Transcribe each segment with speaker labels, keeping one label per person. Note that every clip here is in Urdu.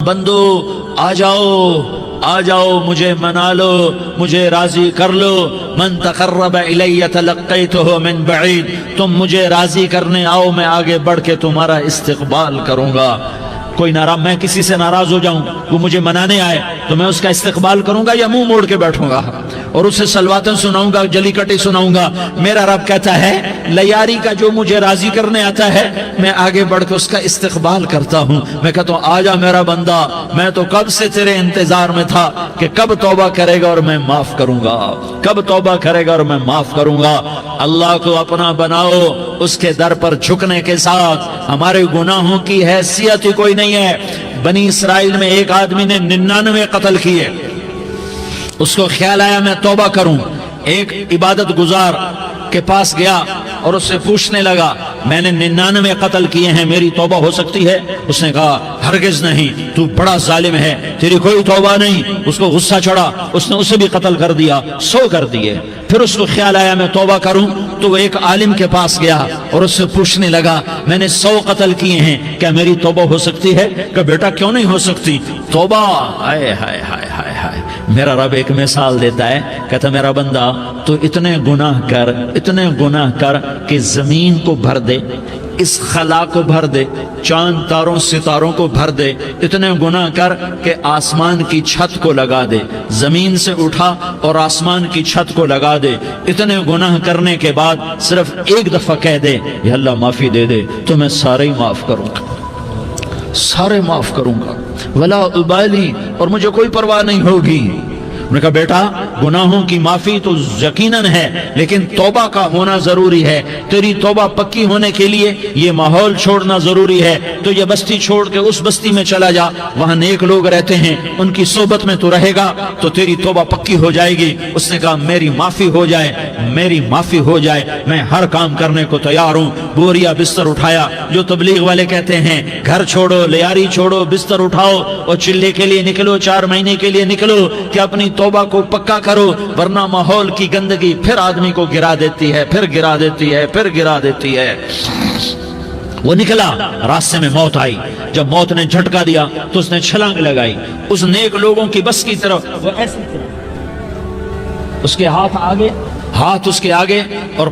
Speaker 1: بندو آ جاؤ آ جاؤ، مجھے منا لو، مجھے راضی کر لو. من تقرب الی تلقیتہ من بعید، تم مجھے راضی کرنے آؤ، میں آگے بڑھ کے تمہارا استقبال کروں گا. کوئی ناراض، میں کسی سے ناراض ہو جاؤں، وہ مجھے منانے آئے تو میں اس کا استقبال کروں گا یا منہ موڑ کے بیٹھوں گا اور اسے سلواتیں سناؤں گا، جلی کٹی سناؤں گا؟ میرا رب کہتا ہے لیاری کا جو مجھے راضی کرنے آتا ہے میں آگے بڑھ کے اس کا استقبال کرتا ہوں. میں کہتا ہوں آ جا میرا بندہ، میں تو کب سے تیرے انتظار میں تھا کہ کب توبہ کرے گا اور میں معاف کروں گا، کب توبہ کرے گا اور میں معاف کروں گا. اللہ کو اپنا بناؤ، اس کے در پر جھکنے کے ساتھ. ہمارے گناہوں کی حیثیت ہی کوئی نہیں ہے. بنی اسرائیل میں ایک آدمی نے 99 قتل کیے، اس کو خیال آیا میں توبہ کروں. ایک عبادت گزار کے پاس گیا اور اس سے پوچھنے لگا میں نے 99 قتل کیے ہیں، میری توبہ ہو سکتی ہے؟ اس نے کہا ہرگز نہیں، تو بڑا ظالم ہے، تیری کوئی توبہ نہیں. اس کو غصہ چڑھا، اس نے اسے بھی قتل کر دیا، 100 کر دیے. پھر اس کو خیال آیا میں توبہ کروں تو وہ ایک عالم کے پاس گیا اور اس سے پوچھنے لگا میں نے 100 قتل کیے ہیں، کیا میری توبہ ہو سکتی ہے؟ کہ بیٹا کیوں نہیں ہو سکتی توبہ؟ ہائے ہائے ہائے ہائے ہائے. میرا رب ایک مثال دیتا ہے، کہتا میرا بندہ تو اتنے گناہ کر، اتنے گناہ کر کہ زمین کو بھر دے، اس خلا کو بھر دے، چاند تاروں ستاروں کو بھر دے. اتنے گناہ کر کہ آسمان کی چھت کو لگا دے، زمین سے اٹھا اور آسمان کی چھت کو لگا دے. اتنے گناہ کرنے کے بعد صرف ایک دفعہ کہہ دے یا اللہ معافی دے دے تو میں سارے ہی معاف کروں گا، سارے معاف کروں گا، ولا ابالی، اور مجھے کوئی پرواہ نہیں ہوگی. انہوں نے کہا بیٹا گناہوں کی معافی تو یقیناً ہے لیکن توبہ کا ہونا ضروری ہے. تیری توبہ پکی ہونے کے لیے یہ ماحول چھوڑنا ضروری ہے. تو یہ بستی چھوڑ کے اس بستی میں چلا جا، وہاں نیک لوگ رہتے ہیں، ان کی صحبت میں تو رہے گا تو تیری توبہ پکی ہو جائے گی. اس نے کہا میری معافی ہو جائے، میری معافی ہو جائے، میں ہر کام کرنے کو تیار ہوں. بوریا بستر اٹھایا، جو تبلیغ والے کہتے ہیں گھر چھوڑو، لیاری چھوڑو، بستر اٹھاؤ اور چلے کے لیے نکلو، 4 مہینے کے لیے نکلو کہ اپنی توبہ کو پکا کرو، ورنہ ماحول کی گندگی پھر آدمی کو گرا دیتی ہے، پھر گرا دیتی ہے، پھر گرا دیتی ہے. وہ نکلا، راستے میں موت آئی. جب موت نے جھٹکا دیا تو اس نے چھلانگ لگائی اس نیک لوگوں کی بس کی طرف. وہ ایسے اس کے ہاتھ آگے، ہاتھ اس کے آگے اور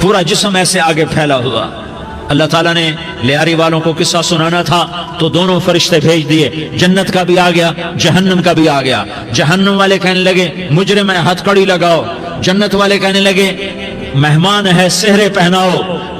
Speaker 1: پورا جسم ایسے آگے پھیلا ہوا. اللہ تعالیٰ نے لیاری والوں کو قصہ سنانا تھا تو دونوں فرشتے بھیج دیے، جنت کا بھی آ گیا، جہنم کا بھی آ گیا. جہنم والے کہنے لگے مجرم ہے ہتھ کڑی لگاؤ، جنت والے کہنے لگے مہمان ہے سہرے پہناؤ.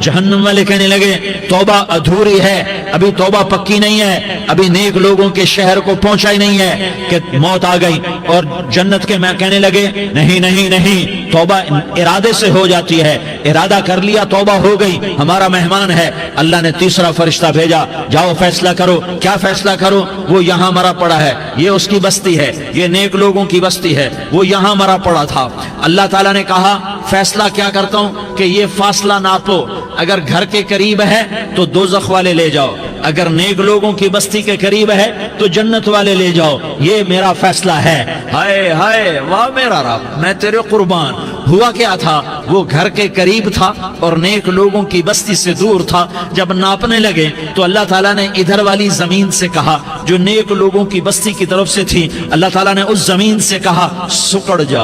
Speaker 1: جہنم والے کہنے لگے توبہ ادھوری ہے، ابھی توبہ پکی نہیں ہے، ابھی نیک لوگوں کے شہر کو پہنچا ہی نہیں ہے کہ موت آ گئی. اور جنت کے میں کہنے لگے نہیں نہیں نہیں، توبہ ارادے سے ہو جاتی ہے، ارادہ کر لیا توبہ ہو گئی، ہمارا مہمان ہے. اللہ نے تیسرا فرشتہ بھیجا، جاؤ فیصلہ کرو. کیا فیصلہ کرو؟ وہ یہاں مرا پڑا ہے، یہ اس کی بستی ہے، یہ نیک لوگوں کی بستی ہے، وہ یہاں مرا پڑا تھا. اللہ تعالیٰ نے کہا فیصلہ کیا کرتا ہوں کہ یہ فاصلہ ناپو، اگر گھر کے قریب ہے تو دوزخ والے لے جاؤ، اگر نیک لوگوں کی بستی کے قریب ہے تو جنت والے لے جاؤ. یہ میرا فیصلہ ہے. ہائے ہائے واہ میرا رب، میں تیرے قربان. ہوا کیا تھا؟ وہ گھر کے قریب تھا اور نیک لوگوں کی بستی سے دور تھا. جب ناپنے لگے تو اللہ تعالیٰ نے ادھر والی زمین سے کہا جو نیک لوگوں کی بستی کی طرف سے تھی، اللہ تعالیٰ نے اس زمین سے کہا سکڑ جا،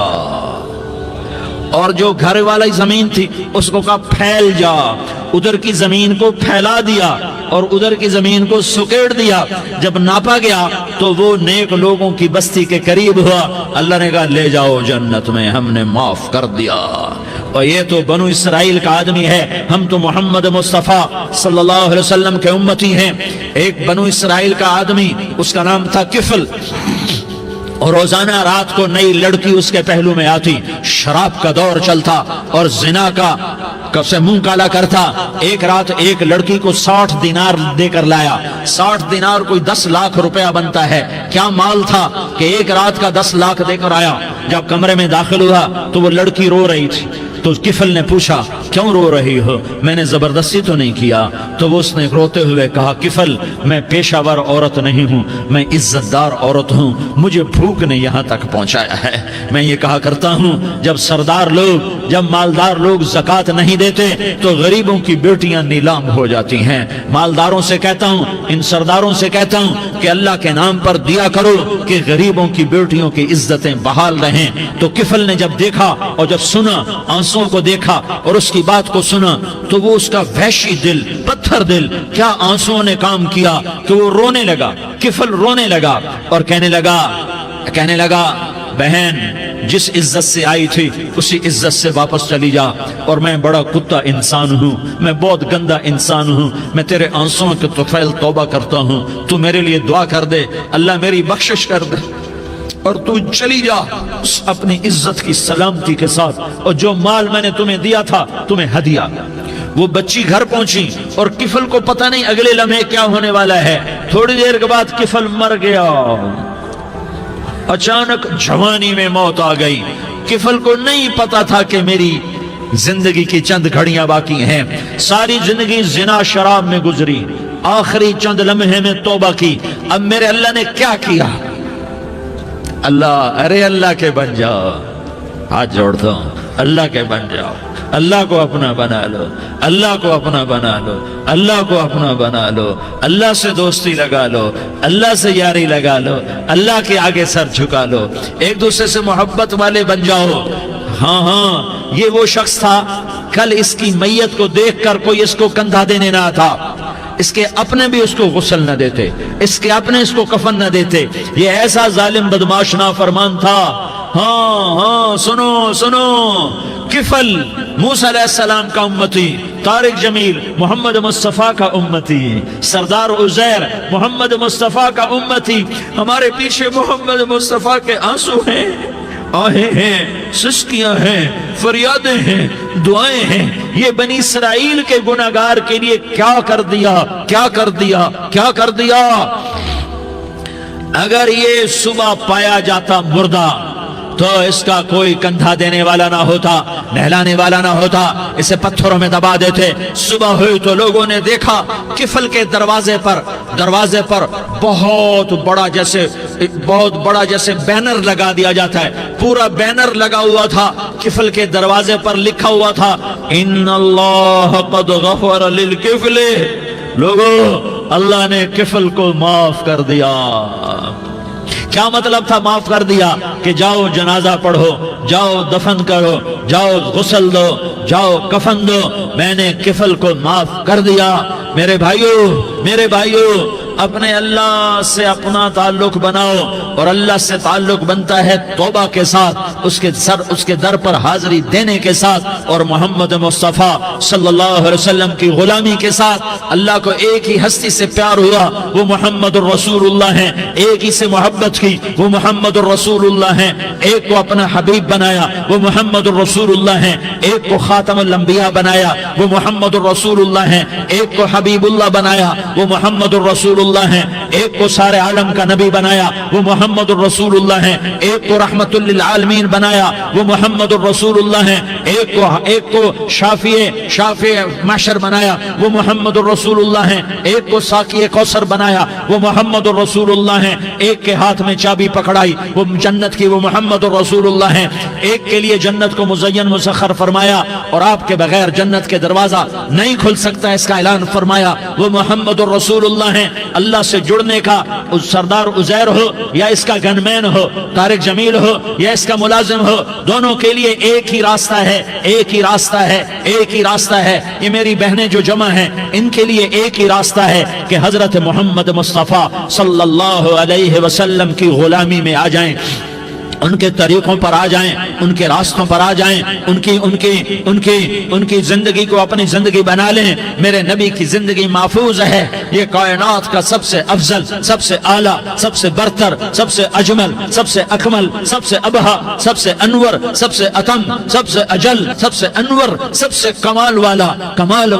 Speaker 1: اور جو گھر والی زمین تھی اس کو کہا پھیل جا. ادھر کی زمین کو پھیلا دیا اور ادھر کی زمین کو سکیڑ دیا. جب ناپا گیا تو وہ نیک لوگوں کی بستی کے قریب ہوا. اللہ نے کہا لے جاؤ جنت میں، ہم نے معاف کر دیا. اور یہ تو بنو اسرائیل کا آدمی ہے، ہم تو محمد مصطفیٰ صلی اللہ علیہ وسلم کے امتی ہیں. ایک بنو اسرائیل کا آدمی، اس کا نام تھا کفل، اور روزانہ رات کو نئی لڑکی اس کے پہلو میں آتی. شراب کا دور چلتا اور زنا کا سے منہ کالا کرتا. ایک رات ایک لڑکی کو 60 دینار دے کر لایا. 60 دینار کوئی 10 لاکھ روپیہ بنتا ہے. کیا مال تھا کہ ایک رات کا 10 لاکھ دے کر آیا. جب کمرے میں داخل ہوا تو وہ لڑکی رو رہی تھی. تو کفل نے پوچھا کیوں رو رہی ہو؟ میں نے زبردستی تو نہیں کیا۔ تو وہ اس نے روتے ہوئے کہا کفل میں پیشہ ور عورت نہیں ہوں، میں عزت دار عورت ہوں، مجھے بھوک نے یہاں تک پہنچایا ہے۔ میں یہ کہا کرتا ہوں جب سردار لوگ، جب مالدار لوگ زکوٰۃ نہیں دیتے تو غریبوں کی بیٹیاں نیلام ہو جاتی ہیں۔ مالداروں سے کہتا ہوں، ان سرداروں سے کہتا ہوں کہ اللہ کے نام پر دیا کرو کہ غریبوں کی بیٹیوں کی عزتیں بحال رہیں۔ تو کفل نے جب دیکھا اور جب سنا، آنسوں کو دیکھا اور اس کی بات کو سنا، تو وہ اس کا وحشی دل، پتھر دل، کیا آنسوں نے کام کیا کہ وہ رونے لگا۔ کفل رونے لگا اور کہنے لگا بہن جس عزت سے آئی تھی اسی عزت سے واپس چلی جا، اور میں بڑا کتا انسان ہوں، میں بہت گندا انسان ہوں، میں تیرے آنسوں کے طفیل توبہ کرتا ہوں، تو میرے لیے دعا کر دے، اللہ میری بخشش کر دے، اور تو چلی جا اس اپنی عزت کی سلامتی کے ساتھ، اور جو مال میں نے تمہیں دیا تھا تمہیں ہدیہ۔ وہ بچی گھر پہنچی اور کفل کو پتہ نہیں اگلے لمحے کیا ہونے والا ہے۔ تھوڑی دیر کے بعد کفل مر گیا، اچانک جوانی میں موت آ گئی۔ کفل کو نہیں پتا تھا کہ میری زندگی کی چند گھڑیاں باقی ہیں، ساری زندگی زنا شراب میں گزری، آخری چند لمحے میں توبہ کی۔ اب میرے اللہ نے کیا کیا؟ اللہ کے بن جاؤ، ہاتھ جوڑتا ہوں، اللہ کے بن جاؤ، اللہ کو اپنا بنا لو، اللہ کو اپنا بنا لو، اللہ کو اپنا بنا لو، اللہ سے دوستی لگا لو، اللہ سے یاری لگا لو، اللہ کے آگے سر جھکا لو، ایک دوسرے سے محبت والے بن جاؤ۔ ہاں یہ وہ شخص تھا، کل اس کی میت کو دیکھ کر کوئی اس کو کندھا دینے نہ تھا، اس کے اپنے بھی اس کو غسل نہ دیتے، اس کے اپنے اس کو کفن نہ دیتے، یہ ایسا ظالم بدماش نافرمان تھا۔ ہاں سنو، کفل موسیٰ علیہ السلام کا امتی، طارق جمیل محمد مصطفیٰ کا امتی، سردار عزیر محمد مصطفیٰ کا امتی، ہمارے پیچھے محمد مصطفیٰ کے آنسو ہیں، آہیں ہیں، سسکیاں ہیں، فریادیں ہیں، دعائیں ہیں۔ یہ بنی اسرائیل کے گناہگار کے لیے کیا کر دیا۔ اگر یہ صبح پایا جاتا مردہ تو اس کا کوئی کندھا دینے والا نہ ہوتا، نہلانے والا نہ ہوتا، اسے پتھروں میں دبا دیتے۔ صبح ہوئی تو لوگوں نے دیکھا کفل کے دروازے پر بہت بڑا جیسے بینر لگا دیا جاتا ہے، پورا بینر لگا ہوا تھا، کفل کے دروازے پر لکھا ہوا تھا ان اللہ قد غفر للکفل، لوگوں اللہ نے کفل کو معاف کر دیا۔ کیا مطلب تھا معاف کر دیا؟ کہ جاؤ جنازہ پڑھو، جاؤ دفن کرو، جاؤ غسل دو، جاؤ کفن دو، میں نے کفل کو معاف کر دیا۔ میرے بھائیو اپنے اللہ سے اپنا تعلق بناؤ، اور اللہ سے تعلق بنتا ہے توبہ کے ساتھ، اس کے در پر حاضری دینے کے ساتھ، اور محمد مصطفیٰ صلی اللہ علیہ وسلم کی غلامی کے ساتھ۔ اللہ کو ایک ہی ہستی سے پیار ہوا، وہ محمد الرسول اللہ ہیں، ایک ہی سے محبت کی، وہ محمد الرسول اللہ ہیں، ایک کو اپنا حبیب بنایا، وہ محمد الرسول اللہ ہیں، ایک کو خاتم الانبیاء بنایا، وہ محمد الرسول اللہ ہیں، ایک کو حبیب اللہ بنایا، وہ محمد الرسول اللہ ہیں، ایک کو سارے عالم کا نبی بنایا، وہ محمد الرسول اللہ ہیں، ایک کو رحمت للعالمین بنایا، وہ محمد الرسول اللہ ہیں، ایک کو شافع محشر بنایا، وہ محمد الرسول اللہ ہیں، ایک کو ساقی کوثر بنایا، وہ محمد الرسول اللہ ہیں، ایک کے ہاتھ میں چابی پکڑائی وہ جنت کی، وہ محمد الرسول اللہ ہیں، ایک کے لیے جنت کو مزین مسخر فرمایا اور آپ کے بغیر جنت کے دروازہ نہیں کھل سکتا اس کا اعلان فرمایا، وہ محمد الرسول اللہ ہیں۔ اللہ سے جڑنے کا سردار عزیر ہو یا اس کا گنمین ہو، طارق جمیل ہو یا اس کا ملازم ہو، دونوں کے لیے ایک ہی راستہ ہے۔ یہ میری بہنیں جو جمع ہیں ان کے لیے ایک ہی راستہ ہے کہ حضرت محمد مصطفیٰ صلی اللہ علیہ وسلم کی غلامی میں آ جائیں، ان کے طریقوں پر آ جائیں، ان کے راستوں پر آ جائیں، ان کی زندگی کو اپنی زندگی بنا لیں۔ میرے نبی کی زندگی محفوظ ہے، یہ کائنات کا سب سے افضل، سب سے اعلیٰ، سب سے برتر، سب سے اجمل، سب سے اکمل، سب سے ابہا، سب سے انور، سب سے اتم، سب سے اجل، سب سے انور، سب سے کمال والا، جمال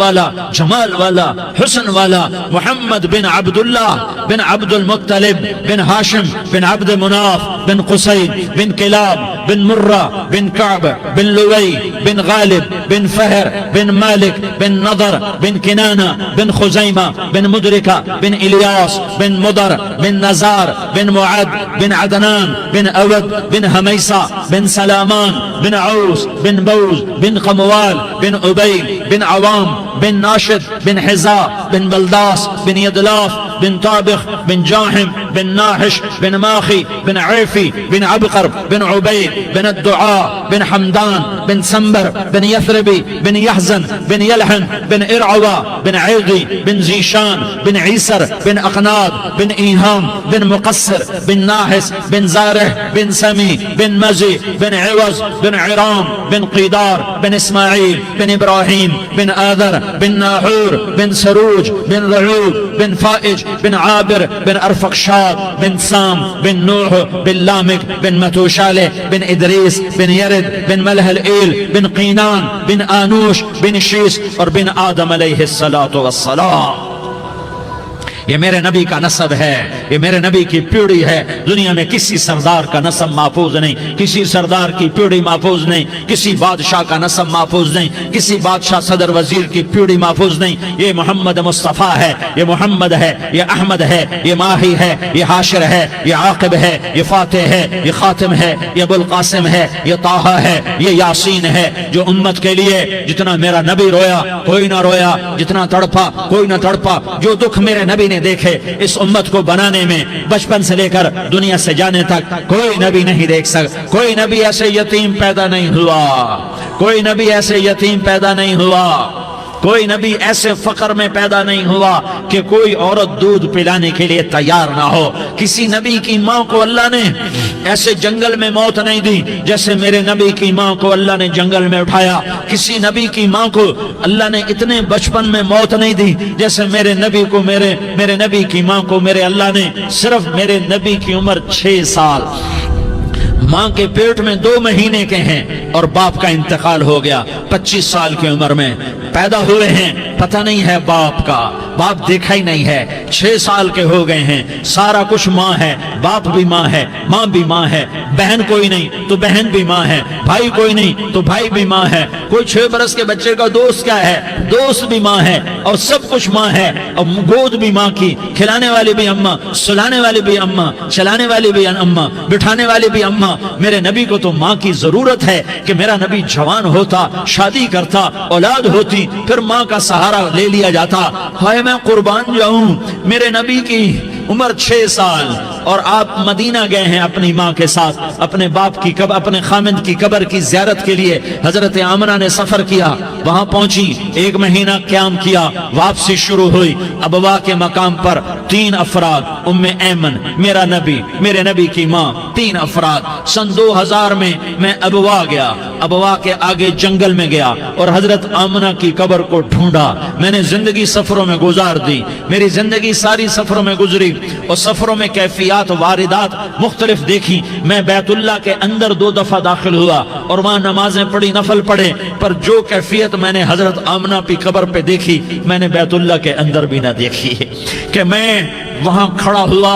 Speaker 1: والا، حسن والا، محمد بن عبداللہ بن عبد المطلب بن ہاشم بن عبد مناف بن قصی بن کلاب بن مرہ بن کعب بن لوی بن غالب بن فہر بن مالک بن نضر بن کنانہ بن خزیمہ بن مدرکہ بن الیاس بن مدر بن نزار بن معد بن عدنان بن اود بن حمیسہ بن سلامان بن عوس بن بوز بن قموال بن عبید بن عوام بن ناشد بن حزا بن بلداس بن یدلاف بن طابخ بن جاحم بن ناحش بن ماخی بن عیفی بن عبقر بن عبید بن الدعاء بن حمدان بن سنبر بن یثربی بن یحزن بن یلحن بن ارعوا بن عیغی بن زیشان بن عیسر بن اقناد بن ایہام بن مقصر بن ناحس بن زارح بن سمی بن مزی بن عوض بن عرام بن قیدار بن اسماعیل بن ابراہیم بن آذر بن ناحور بن سروج بن رعوب بن فائج بن عابر بن ارفقشاد بن سام بن نوح بن لامک بن متوشالہ بن ادریس بن یرد بن ملح الایل بن قینان بن آنوش بن شیس اور بن آدم علیہ السلام. یہ میرے نبی کا نسب ہے، یہ میرے نبی کی پیڑھی ہے. دنیا میں کسی سردار کا نسب محفوظ نہیں، کسی سردار کی پیڑھی محفوظ نہیں، کسی بادشاہ کا نسب محفوظ نہیں، کسی بادشاہ صدر وزیر کی پیڑھی محفوظ نہیں. یہ محمد مصطفیٰ ہے، یہ محمد ہے، یہ احمد ہے، یہ ماہی ہے، یہ حاشر ہے، یہ عاقب ہے، یہ فاتح ہے، یہ خاتم ہے، یہ ابو القاسم ہے، یہ طٰہٰ ہے، یہ یاسین ہے. جو امت کے لیے جتنا میرا نبی رویا کوئی نہ رویا، جتنا تڑپا کوئی نہ تڑپا، جو دکھ میرے نبی نے دیکھے اس امت کو بنانے میں بچپن سے لے کر دنیا سے جانے تک کوئی نبی نہیں دیکھ سکتا. کوئی نبی ایسے یتیم پیدا نہیں ہوا، کوئی نبی ایسے یتیم پیدا نہیں ہوا، کوئی نبی ایسے فقر میں پیدا نہیں ہوا کہ کوئی عورت دودھ پلانے کے لیے تیار نہ ہو. کسی نبی کی ماں کو اللہ نے ایسے جنگل میں موت نہیں دی جیسے میرے نبی کی ماں کو اللہ نے جنگل میں اٹھایا. کسی نبی کی ماں کو اللہ نے اتنے بچپن میں موت نہیں دی جیسے میرے نبی کو میرے نبی کی ماں کو میرے اللہ نے صرف میرے نبی کی عمر 6 سال، ماں کے پیٹ میں 2 مہینے کے ہیں اور باپ کا انتقال ہو گیا 25 سال کی عمر میں. پیدا ہوئے ہیں پتہ نہیں ہے باپ کا، باپ دیکھا ہی نہیں ہے. 6 سال کے ہو گئے ہیں، سارا کچھ ماں ہے، باپ بھی ماں ہے، ماں بھی ماں ہے. بہن کوئی نہیں تو بہن بھی ماں ہے، بھائی کوئی نہیں تو بھائی بھی ماں ہے. کوئی 6 برس کے بچے کا دوست کیا ہے، دوست بھی ماں ہے، اور سب کچھ ماں ہے. اور گود بھی ماں کی، کھلانے والی بھی اماں، سلانے والی بھی اماں، چلانے والی بھی اماں، بٹھانے والی بھی اماں. میرے نبی کو تو ماں کی ضرورت ہے کہ میرا نبی جوان ہوتا، شادی کرتا، اولاد ہوتی، پھر ماں کا سہارا لے لیا جاتا. ہائے میں قربان جاؤں، میرے نبی کی عمر 6 سال اور آپ مدینہ گئے ہیں اپنی ماں کے ساتھ، اپنے باپ کی قبر، اپنے خامند کی قبر کی زیارت کے لیے. حضرت آمنہ نے سفر کیا، وہاں پہنچی، 1 مہینہ قیام کیا، واپسی شروع ہوئی. ابوا کے مقام پر 3 افراد، ام ایمن، میرا نبی، میرے نبی کی ماں، 3 افراد. سن 2000 میں ابوا گیا، ابوا کے آگے جنگل میں گیا اور حضرت آمنہ کی قبر کو ڈھونڈا. میں نے زندگی سفروں میں گزار دی، میری زندگی ساری سفروں میں گزری اور سفروں میں کیفیات واردات مختلف دیکھی. میں بیت اللہ کے اندر 2 دفعہ داخل ہوا اور وہاں نمازیں پڑھی، نفل پڑھے، پر جو کیفیت میں نے حضرت آمنہ کی قبر پہ دیکھی میں نے بیت اللہ کے اندر بھی نہ دیکھی. کہ میں وہاں کھڑا ہوا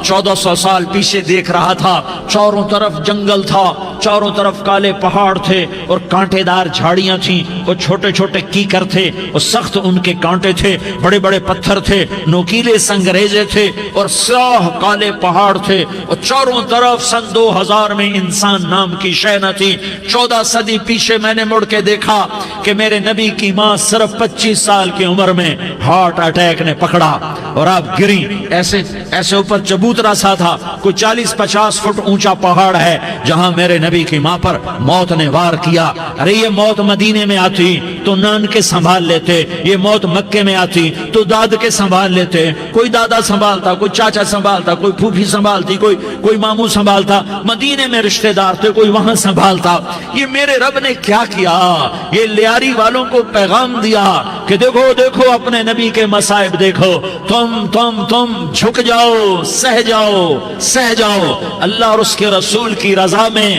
Speaker 1: 1400 سال پیچھے دیکھ رہا تھا، چاروں طرف جنگل تھا، چاروں طرف کالے پہاڑ تھے اور کانٹے دار جھاڑیاں تھیں اور چھوٹے چھوٹے کیکر تھے اور سخت ان کے کانٹے تھے، بڑے بڑے پتھر تھے، نوکیلے سنگریزے تھے اور سیاہ کالے پہاڑ تھے اور چاروں طرف. سن 2000 میں انسان نام کی شے نہ تھی. 14 صدی پیچھے میں نے مڑ کے دیکھا کہ میرے نبی کی ماں صرف 25 سال کی عمر میں ہارٹ اٹیک نے پکڑا اور آپ گری. ایسے اوپر چبوترا سا تھا، کوئی 40-50 فٹ اونچا پہاڑ ہے جہاں میرے نبی کی ماں پر موت نے وار کیا. ارے یہ موت مدینے میں آتی تو نان کے سنبھال لیتے، یہ موت مکے میں آتی تو داد کے سنبھال لیتے. کوئی دادا سنبھالتا، کوئی چاچا سنبھالتا، کوئی پھوپھی سنبھالتی، کوئی ماموں سنبھالتا. مدینے میں رشتہ دار تھے، کوئی وہاں سنبھالتا. یہ میرے رب نے کیا کیا؟ یہ لیاری والوں کو پیغام دیا کہ دیکھو دیکھو اپنے نبی کے مصائب دیکھو، تم جھک جاؤ، سہ جاؤ. اللہ اور اس کے رسول کی رضا میں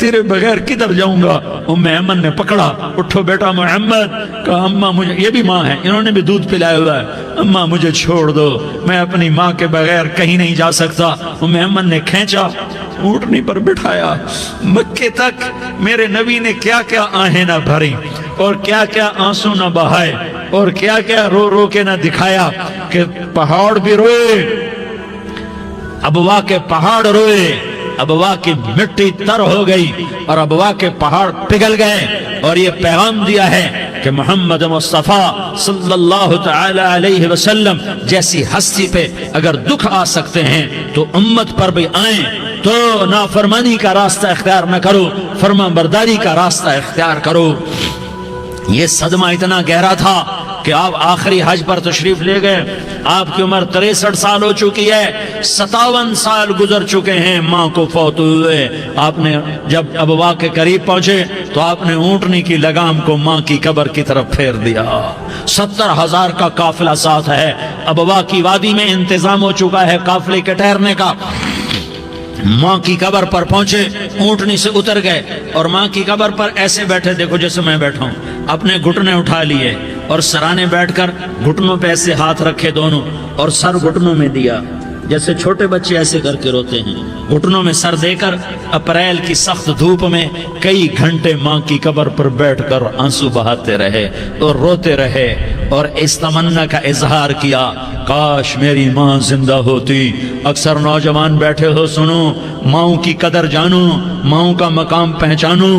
Speaker 1: تیرے بغیر کدھر جاؤں گا؟ ام ایمن نے پکڑا، اٹھو بیٹا محمد، کہا اماں مجھے، یہ بھی ماں ہے، انہوں نے بھی دودھ پلایا ہوا ہے، اماں مجھے چھوڑ دو، میں اپنی ماں کے بغیر کہیں نہیں جا سکتا۔ ام ایمن نے کھینچا، اونٹنی پر بٹھایا، مکے تک میرے نبی نے کیا کیا آہیں نہ بھری اور کیا کیا آنسو نہ بہائے اور کیا کیا رو رو کے نہ دکھایا کہ پہاڑ بھی روئے، ابوا کے پہاڑ روئے، ابوا کی مٹی تر ہو گئی اور ابوا کے پہاڑ پگھل گئے، اور یہ پیغام دیا ہے کہ محمد مصطفیٰ صلی اللہ تعالی علیہ وسلم جیسی ہستی پہ اگر دکھ آ سکتے ہیں تو امت پر بھی آئیں، تو نافرمانی کا راستہ اختیار نہ کرو، فرما برداری کا راستہ اختیار کرو۔ یہ صدمہ اتنا گہرا تھا کہ آپ آخری حج پر تشریف لے گئے، آپ کی عمر 63 سال ہو چکی ہے، 57 سال گزر چکے ہیں ماں کو فوت ہوئے۔ آپ نے جب ابوا کے قریب پہنچے تو آپ نے اونٹنی کی لگام کو ماں کی قبر کی طرف پھیر دیا۔ 70,000 کا قافلہ ساتھ ہے، ابوا کی وادی میں انتظام ہو چکا ہے قافلے کے ٹھہرنے کا۔ ماں کی قبر پر پہنچے، اونٹنی سے اتر گئے اور ماں کی قبر پر ایسے بیٹھے، دیکھو جیسے میں بیٹھا ہوں، اپنے گھٹنے اٹھا لیے اور سرانے بیٹھ کر گھٹنوں پہ ایسے ہاتھ رکھے دونوں اور سر گھٹنوں میں دیا، جیسے چھوٹے بچے ایسے کر کے روتے ہیں، گھٹنوں میں سر دے کر اپریل کی سخت دھوپ میں کئی گھنٹے ماں کی قبر پر بیٹھ کر آنسو بہاتے رہے اور روتے رہے اور اس تمنا کا اظہار کیا، کاش میری ماں زندہ ہوتی۔ اکثر نوجوان بیٹھے ہو، سنو، ماؤں کی قدر جانو، ماؤں کا مقام پہچانو،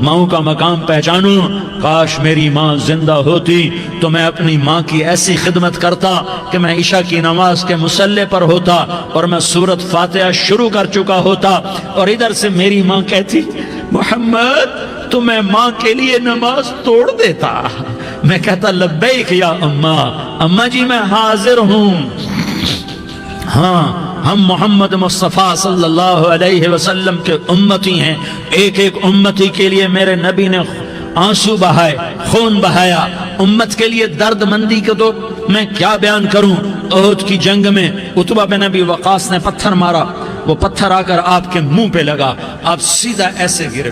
Speaker 1: ماؤں کا مقام پہچانو۔ کاش میری ماں زندہ ہوتی تو میں اپنی ماں کی ایسی خدمت کرتا کہ میں عشاء کی نماز کے مصلی پر ہوتا اور میں سورۃ فاتحہ شروع کر چکا ہوتا، اور ادھر سے میری ماں کہتی محمد تو میں ماں کے لیے نماز توڑ دیتا، میں کہتا لبیک یا اماں، اماں جی میں حاضر ہوں۔ ہاں، ہم محمد مصطفیٰ صلی اللہ علیہ وسلم کے امتی ہیں، ایک ایک امتی کے لیے میرے نبی نے آنسو بہائے، خون بہایا، امت کے لیے درد مندی کو تو میں کیا بیان کروں۔ احد کی جنگ میں عتبہ بن ابی وقاص نے پتھر مارا، وہ پتھر آ کر آپ کے منہ پہ لگا، آپ سیدھا ایسے گرے،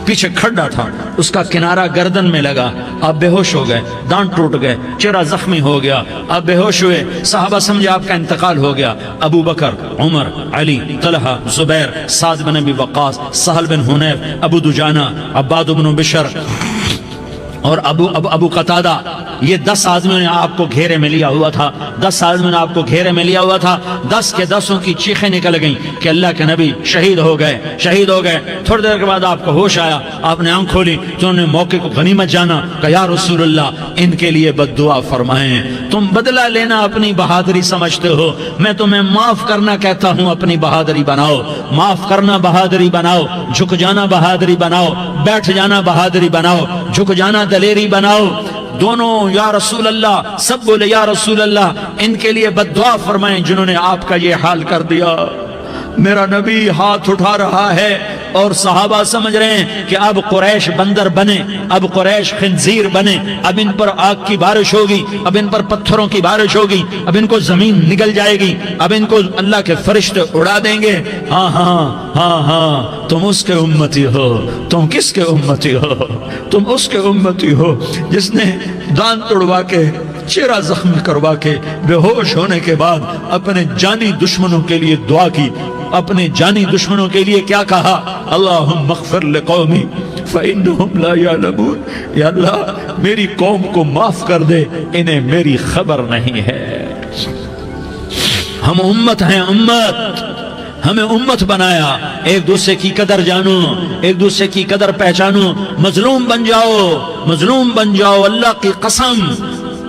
Speaker 1: پیچھے کھڈا تھا، اس کا کنارہ گردن میں لگا، آپ بے ہوش ہو گئے، دانت ٹوٹ گئے، چہرہ زخمی ہو گیا، آپ بے ہوش ہوئے، صحابہ سمجھے آپ کا انتقال ہو گیا۔ ابو بکر، عمر، علی، طلحہ، زبیر، سعد بن ابی وقاص، سہل بن حنیف، ابو دجانہ، عباد بن بشر اور ابو قتادہ، یہ 10 آدمیوں نے آپ کو گھیرے میں لیا ہوا تھا، 10 آدمیوں نے آپ کو گھیرے میں لیا ہوا تھا، 10 کے 10 کی چیخیں نکل گئیں کہ اللہ کے نبی شہید ہو گئے، شہید ہو گئے۔ تھوڑی دیر کے بعد آپ کو ہوش آیا، آپ نے آنکھ کھولی تو انہوں نے موقع کو غنیمت جانا کہ یا رسول اللہ ان کے لیے بد دعا فرمائیں، تم بدلہ لینا اپنی بہادری سمجھتے ہو، میں تمہیں معاف کرنا کہتا ہوں، اپنی بہادری بناؤ، معاف کرنا بہادری بناؤ، جھک جانا بہادری بناؤ، بیٹھ جانا بہادری بناؤ، جھک جانا دلیری بناؤ۔ دونوں یا رسول اللہ، سب بولے یا رسول اللہ، ان کے لیے بد دعا فرمائیں جنہوں نے آپ کا یہ حال کر دیا۔ میرا نبی ہاتھ اٹھا رہا ہے اور صحابہ سمجھ رہے ہیں کہ اب قریش بندر بنے، اب قریش خنزیر بنے، اب ان پر آگ کی بارش ہوگی، اب ان پر پتھروں کی بارش ہوگی، اب ان کو زمین نگل جائے گی، اب ان کو اللہ کے فرشتے اڑا دیں گے۔ ہاں ہاں ہاں ہاں، تم اس کے امتی ہو۔ تم کس کے امتی ہو؟ تم اس کے امتی ہو جس نے دانت توڑوا کے، چہرہ زخمی کروا کے، بے ہوش ہونے کے بعد اپنے جانی دشمنوں کے لیے دعا کی، اپنے جانی دشمنوں کے لیے کیا کہا؟ اللہم اغفر لقومی فإنہم لا یعلمون، یا اللہ میری قوم کو معاف کر دے، انہیں میری خبر نہیں ہے۔ ہم امت ہیں، امت، ہمیں امت بنایا، ایک دوسرے کی قدر جانو، ایک دوسرے کی قدر پہچانو، مظلوم بن جاؤ، مظلوم بن جاؤ، اللہ کی قسم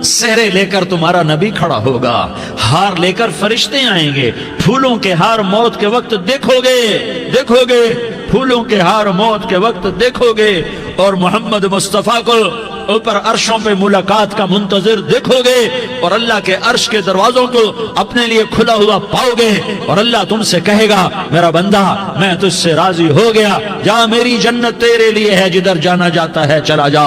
Speaker 1: سہرے لے کر تمہارا نبی کھڑا ہوگا، ہار لے کر فرشتے آئیں گے، پھولوں کے ہار موت کے وقت دیکھو گے، پھولوں کے ہار موت کے وقت دیکھو گے، اور محمد مصطفیٰ کو اوپر عرشوں پہ ملاقات کا منتظر دیکھو گے، اور اللہ کے عرش کے دروازوں کو اپنے لیے کھلا ہوا پاؤ گے، اور اللہ تم سے کہے گا میرا بندہ میں تجھ سے راضی ہو گیا، جا میری جنت تیرے لیے ہے، جدھر جانا جاتا ہے چلا جا۔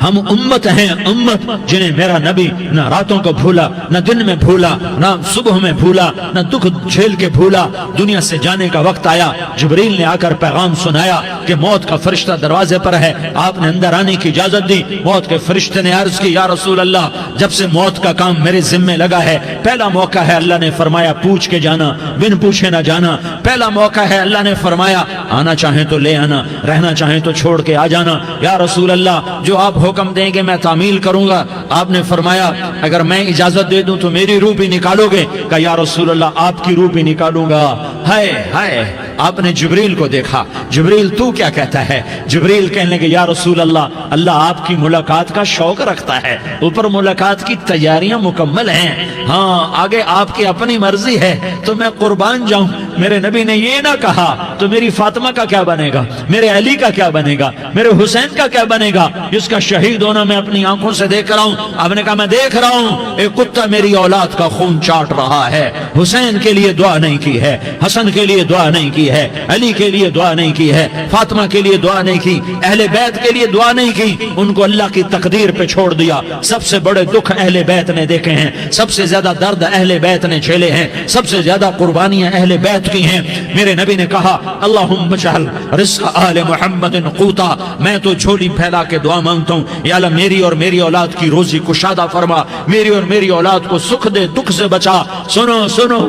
Speaker 1: ہم امت ہیں، امت جنہیں میرا نبی نہ راتوں کو بھولا، نہ دن میں بھولا، نہ صبح میں بھولا، نہ دکھ جھیل کے بھولا۔ دنیا سے جانے کا وقت آیا، جبریل نے آ کر پیغام سنایا کہ موت کا فرشتہ دروازے پر ہے، آپ نے اندر آنے کی اجازت دی۔ موت کے فرشتے نے عرض کی، یا رسول اللہ، جب سے موت کا کام میرے ذمے لگا ہے، پہلا موقع ہے، اللہ نے فرمایا پوچھ کے جانا، بن پوچھے نہ جانا۔ پہلا موقع ہے، اللہ نے فرمایا آنا چاہیں تو لے آنا، رہنا چاہیں تو چھوڑ کے آ جانا۔ یا رسول اللہ، جو آپ حکم دیں گے میں تعمیل کروں گا۔ آپ نے فرمایا اگر میں اجازت دے دوں تو میری روح بھی نکالو گے؟ کہا یا رسول اللہ، آپ کی روح بھی نکالوں گا۔ ہائے ہائے، آپ نے جبریل کو دیکھا، جبریل تو کیا کہتا ہے؟ جبریل کہنے لگے یا رسول اللہ، اللہ آپ کی ملاقات کا شوق رکھتا ہے، اوپر ملاقات کی تیاریاں مکمل ہیں، ہاں آگے آپ کی اپنی مرضی ہے تو میں قربان جاؤں۔ میرے نبی نے یہ نہ کہا تو میری فاطمہ کا کیا بنے گا، میرے علی کا کیا بنے گا، میرے حسین کا کیا بنے گا، جس کا شہید ہونا میں اپنی آنکھوں سے دیکھ رہا ہوں۔ آپ نے کہا میں دیکھ رہا ہوں ایک کتا میری اولاد کا خون چاٹ رہا ہے۔ حسین کے لیے دعا نہیں کی ہے، حسن کے لیے دعا نہیں کی ہے، علی کے لیے دعا نہیں کی ہے، فاطمہ کے لیے دعا نہیں کی، اہل بیت کے لیے دعا نہیں کی، ان کو اللہ کی تقدیر پہ چھوڑ دیا۔ سب سے بڑے دکھ اہل بیت نے دیکھے ہیں، سب سے زیادہ درد اہل بیت نے جھیلے ہیں، سب سے زیادہ قربانیاں اہل بیت کی ہیں۔ میرے نبی نے کہا اللہم اجعل رزق آل محمد قوتا، میں تو جھولی پھیلا کے دعا مانگتا ہوں، یا اللہ میری اور میری اولاد کی روزی کشادہ فرما، میری اور میری اولاد کو سکھ دے، دکھ سے بچا۔ سنو سنو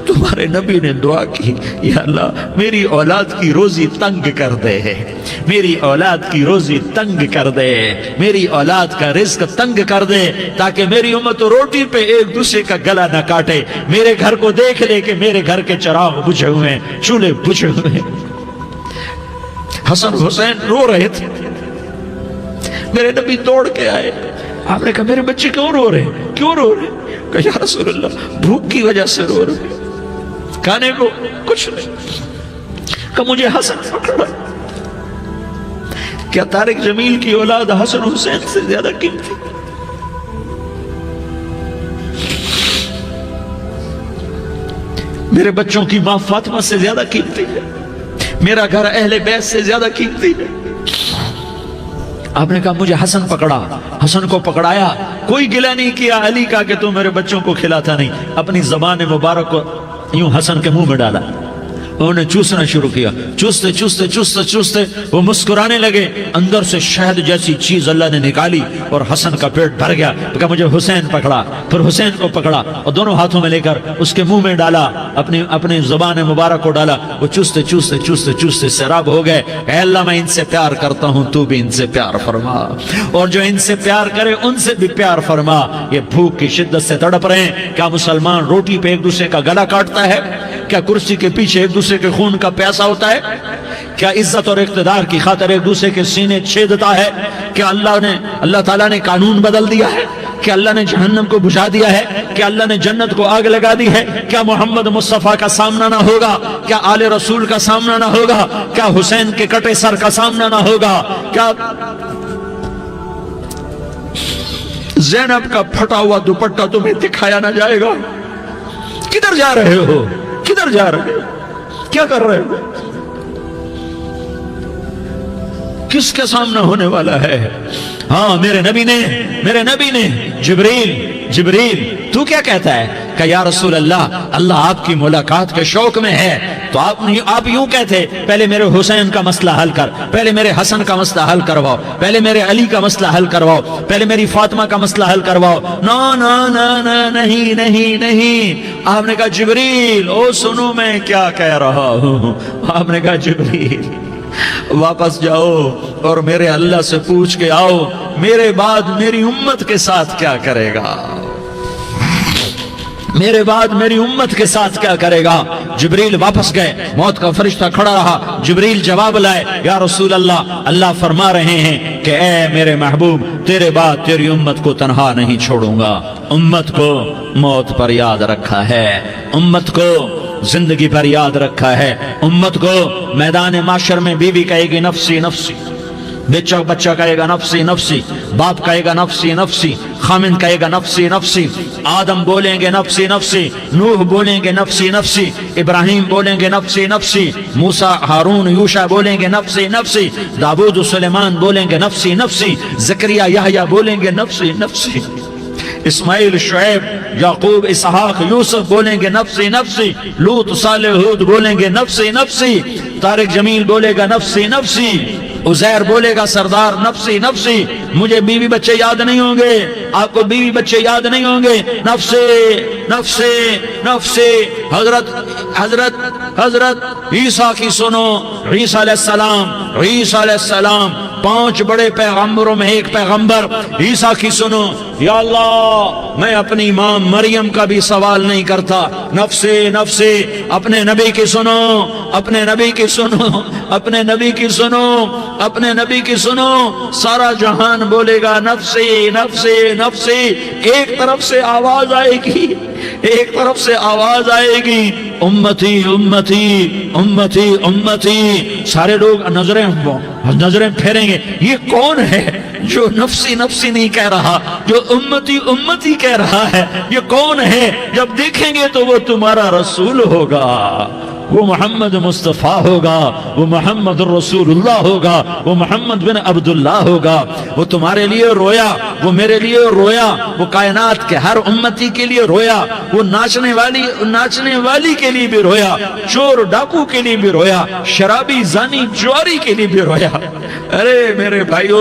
Speaker 1: تمہارے نبی نے دعا کی، یا اللہ میری اولاد کی روزی تنگ کر دے، میری اولاد کی روزی تنگ کر دے، میری اولاد کا رزق تنگ کر دے، تاکہ میری امت روٹی پہ ایک دوسرے کا گلا نہ کاٹے، میرے گھر کو دیکھ لے کہ میرے گھر کے چراغ بجھے ہوئے ہیں، چولہے بجھے ہوئے ہیں۔ حسن حسین رو رہے تھے، میرے نبی دوڑ کے آئے، آپ نے کہا میرے بچے کیوں رو رہے ہیں، کیوں رو رہے ہیں؟ کہا یا رسول اللہ بھوک کی وجہ سے رو رہے ہیں، کھانے کو کچھ نہیں۔ کہ مجھے حسن پکڑا۔ کیا طارق جمیل کی اولاد حسن حسین سے زیادہ قیمتی؟ میرے بچوں کی ماں فاطمہ سے زیادہ قیمتی ہے، میرا گھر اہل بیت سے زیادہ قیمتی ہے۔ آپ نے کہا مجھے حسن پکڑا، حسن کو پکڑایا، کوئی گلہ نہیں کیا علی کا کہ تو میرے بچوں کو کھلاتا نہیں، اپنی زبان مبارک کو یوں حسن کے منہ میں ڈالا، انہوں نے چوسنا شروع کیا، چوستے چوستے چوستے چوستے وہ مسکرانے لگے، اندر سے شہد جیسی چیز اللہ نے نکالی اور حسن کا پیٹ بھر گیا۔ کہا مجھے حسین پکڑا، پھر حسین کو پکڑا اور دونوں ہاتھوں میں لے کر اس کے منہ میں ڈالا، اپنی زبان مبارک کو ڈالا، وہ چوستے چوستے چوستے چوستے سیراب ہو گئے۔ اے اللہ میں ان سے پیار کرتا ہوں، تو بھی ان سے پیار فرما، اور جو ان سے پیار کرے ان سے بھی پیار فرما۔ یہ بھوک کی شدت سے تڑپ رہے ہیں، کیا مسلمان روٹی پہ ایک دوسرے کا گلا کاٹتا ہے؟ کیا کرسی کے پیچھے ایک دوسرے کے خون کا پیاسا ہوتا ہے؟ کیا عزت اور اقتدار کی خاطر ایک دوسرے کے سینے چھیدتا ہے؟ کیا اللہ تعالیٰ نے قانون بدل دیا ہے؟ کیا اللہ نے جہنم کو بجھا دیا ہے؟ کیا اللہ نے جنت کو آگ لگا دی ہے؟ کیا محمد مصطفیٰ کا سامنا نہ ہوگا؟ کیا آل رسول کا سامنا نہ ہوگا؟ کیا حسین کے کٹے سر کا سامنا نہ ہوگا؟ کیا زینب کا پھٹا ہوا دوپٹہ تمہیں دکھایا نہ جائے گا؟ کدھر جا رہے ہو؟ کدھر جا رہے ہو؟ کیا کر رہے ہو؟ کس کے سامنا ہونے والا ہے؟ ہاں میرے نبی نے جبریل تو کیا کہتا ہے؟ کہ یا رسول اللہ، اللہ آپ کی ملاقات کے شوق میں ہے، تو آپ یوں کہتے پہلے میرے حسین کا مسئلہ حل کر، پہلے میرے حسن کا مسئلہ حل کرواؤ، پہلے میرے علی کا مسئلہ حل کرواؤ، پہلے میری فاطمہ کا مسئلہ حل کرواؤ۔ نہیں۔ آپ نے کہا جبریل او سنو میں کیا کہہ رہا ہوں۔ آپ نے کہا جبریل واپس جاؤ اور میرے اللہ سے پوچھ کے آؤ میرے بعد میری امت کے ساتھ کیا کرے گا، میرے بعد میری امت کے ساتھ کیا کرے گا۔ جبریل واپس گئے، موت کا فرشتہ کھڑا رہا، جبریل جواب لائے، یا رسول اللہ، اللہ فرما رہے ہیں کہ اے میرے محبوب، تیرے بعد تیری امت کو تنہا نہیں چھوڑوں گا، امت کو موت پر یاد رکھا ہے، امت کو زندگی پر یاد رکھا ہے، امت کو میدان معاشر میں بیوی کہے گی نفسی نفسی، بچہ کہے گا نفسی نفسی، باپ کہے گا نفسی نفسی، خامن کہے گا نفسی نفسی، آدم بولیں گے نفسی نفسی، نوح بولیں گے نفسی نفسی، ابراہیم بولیں گے نفسی نفسی، موسیٰ ہارون یوشع بولیں گے نفسی نفسی، داؤد و سلیمان بولیں گے نفسی نفسی، زکریا یحییٰ بولیں گے نفسی نفسی، اسماعیل شعیب یعقوب اسحاق یوسف بولیں گے نفسی نفسی، لوط صالح ہود بولیں گے نفسی نفسی، طارق جمیل بولے گا نفسی نفسی، عزیر بولے گا سردار نفسی نفسی، مجھے بیوی بچے یاد نہیں ہوں گے، آپ کو بیوی بچے یاد نہیں ہوں گے، نفسی نفسی نفسی۔ حضرت عیسیٰ کی سنو، عیسیٰ علیہ السلام 5 بڑے پیغمبروں میں ایک پیغمبر، عیسیٰ کی سنو، یا اللہ میں اپنی ماں مریم کا بھی سوال نہیں کرتا، نفسی نفسی۔ اپنے نبی کی سنو، اپنے نبی کی سنو، اپنے نبی کی سنو، اپنے نبی کی سنو، سارا جہان بولے گا نفسی نفسی نفسی۔ ایک طرف سے آواز آئے گی، ایک طرف سے آواز آئے گی، امتی امتی امتی امتی۔ سارے لوگ نظریں پھیریں گے، یہ کون ہے جو نفسی نفسی نہیں کہہ رہا، جو امتی امتی کہہ رہا ہے، یہ کون ہے؟ جب دیکھیں گے تو وہ تمہارا رسول ہوگا، وہ محمد مصطفیٰ ہوگا، وہ محمد رسول اللہ ہوگا، وہ محمد بن عبداللہ ہوگا۔ وہ تمہارے لیے رویا، وہ میرے لیے رویا، وہ کائنات کے ہر امتی کے لیے رویا، وہ ناچنے والی کے لیے بھی رویا، چور ڈاکو کے لیے بھی رویا، شرابی زانی جواری کے لیے بھی رویا۔ ارے میرے بھائیو،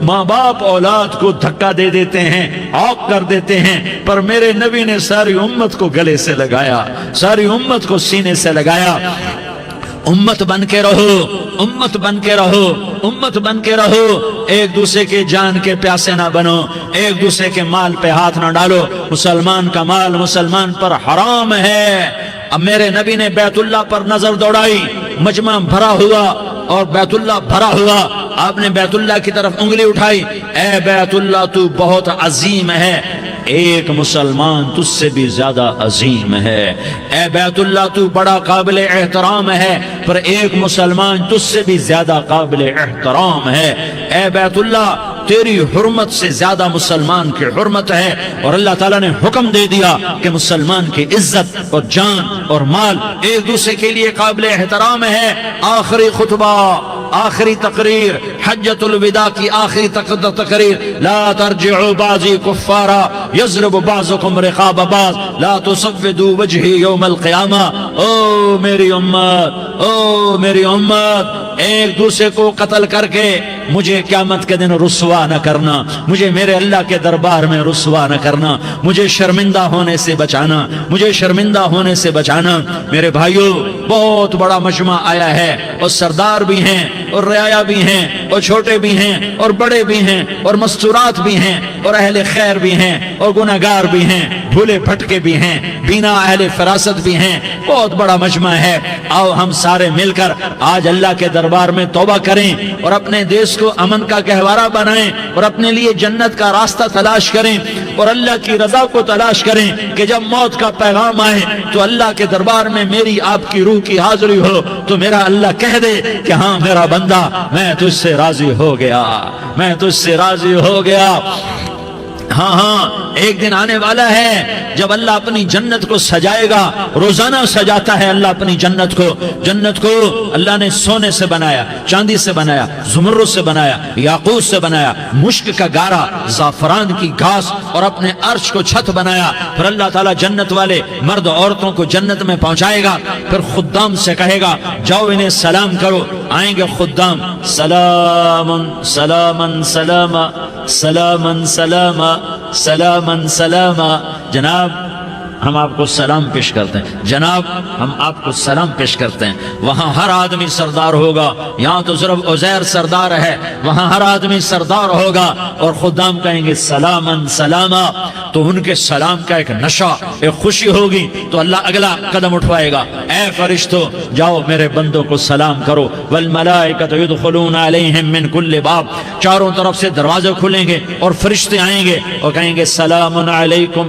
Speaker 1: ماں باپ اولاد کو دھکا دے دیتے ہیں، عوق کر دیتے ہیں، پر میرے نبی نے ساری امت کو گلے سے لگایا، ساری امت کو سینے سے لگایا۔ امت بن کے رہو، امت بن کے رہو، امت بن کے رہو، ایک دوسرے کے جان کے پیاسے نہ بنو، ایک دوسرے کے مال پہ ہاتھ نہ ڈالو۔ مسلمان کا مال مسلمان پر حرام ہے۔ اب میرے نبی نے بیت اللہ پر نظر دوڑائی، مجمع بھرا ہوا اور بیت اللہ بھرا ہوا، آپ نے بیت اللہ کی طرف انگلی اٹھائی، اے بیت اللہ تو بہت عظیم ہے، ایک مسلمان تجھ سے بھی زیادہ عظیم ہے، اے بیت اللہ تو بڑا قابل احترام ہے، پر ایک مسلمان تجھ سے بھی زیادہ قابل احترام ہے، اے بیت اللہ تیری حرمت سے زیادہ مسلمان کی حرمت ہے۔ اور اللہ تعالیٰ نے حکم دے دیا کہ مسلمان کی عزت اور جان اور مال ایک دوسرے کے لیے قابل احترام ہے۔ آخری خطبہ، آخری تقریر، حجۃ الوداع کی آخری تقریر، لا ترجعوا بعضی کفارا یضرب بعضکم رقاب بعض لا تسودوا وجہی یوم القیامہ۔ او میری امت، او میری امت، ایک دوسرے کو قتل کر کے مجھے قیامت کے دن رسوا نہ کرنا، مجھے میرے اللہ کے دربار میں رسوا نہ کرنا، مجھے شرمندہ ہونے سے بچانا، مجھے شرمندہ ہونے سے بچانا۔ میرے بھائیو، بہت بڑا مجمع آیا ہے، اور سردار بھی ہیں اور رعایا بھی ہیں اور چھوٹے بھی ہیں اور بڑے بھی ہیں اور مستورات بھی ہیں اور اہل خیر بھی ہیں اور گناہگار بھی ہیں، بھولے بھٹکے بھی ہیں، بینا اہل فراست بھی ہیں، بہت بڑا مجمع ہے۔ آؤ ہم سارے مل کر آج اللہ کے دربار میں توبہ کریں اور اپنے دیش کو امن کا گہوارہ بنائیں اور اپنے لیے جنت کا راستہ تلاش کریں اور اللہ کی رضا کو تلاش کریں کہ جب موت کا پیغام آئے تو اللہ کے دربار میں میری آپ کی روح کی حاضری ہو تو میرا اللہ کہہ دے کہ ہاں میرا بندہ، میں تجھ سے راضی ہو گیا، میں تجھ سے راضی ہو گیا۔ ہاں ہاں، ایک دن آنے والا ہے جب اللہ اپنی جنت کو سجائے گا، روزانہ سجاتا ہے اللہ اپنی جنت کو۔ جنت کو اللہ نے سونے سے بنایا، چاندی سے بنایا، زمرد سے بنایا، یاقوت سے بنایا، مشک کا گارا، زعفران کی گھاس اور اپنے عرش کو چھت بنایا۔ پھر اللہ تعالیٰ جنت والے مرد عورتوں کو جنت میں پہنچائے گا، پھر خدام سے کہے گا جاؤ انہیں سلام کرو۔ آئیں گے خدام، سلامن سلامن سلاما سلامن سلاما سلامن سلاما۔ جناب ہم آپ کو سلام پیش کرتے ہیں، جناب ہم آپ کو سلام پیش کرتے ہیں۔ وہاں ہر آدمی سردار ہوگا، یہاں تو صرف عزیر سردار ہے، وہاں ہر آدمی سردار ہوگا اور خدام کہیں گے سلامن سلاما، تو ان کے سلام کا ایک نشہ، ایک خوشی ہوگی، تو اللہ اگلا قدم اٹھوائے گا، اے فرشتوں جاؤ میرے بندوں کو سلام کرو۔ والملائکۃ یدخلون علیہم من کل باب، چاروں طرف سے دروازے کھلیں گے اور فرشتے آئیں گے اور کہیں گے سلام علیکم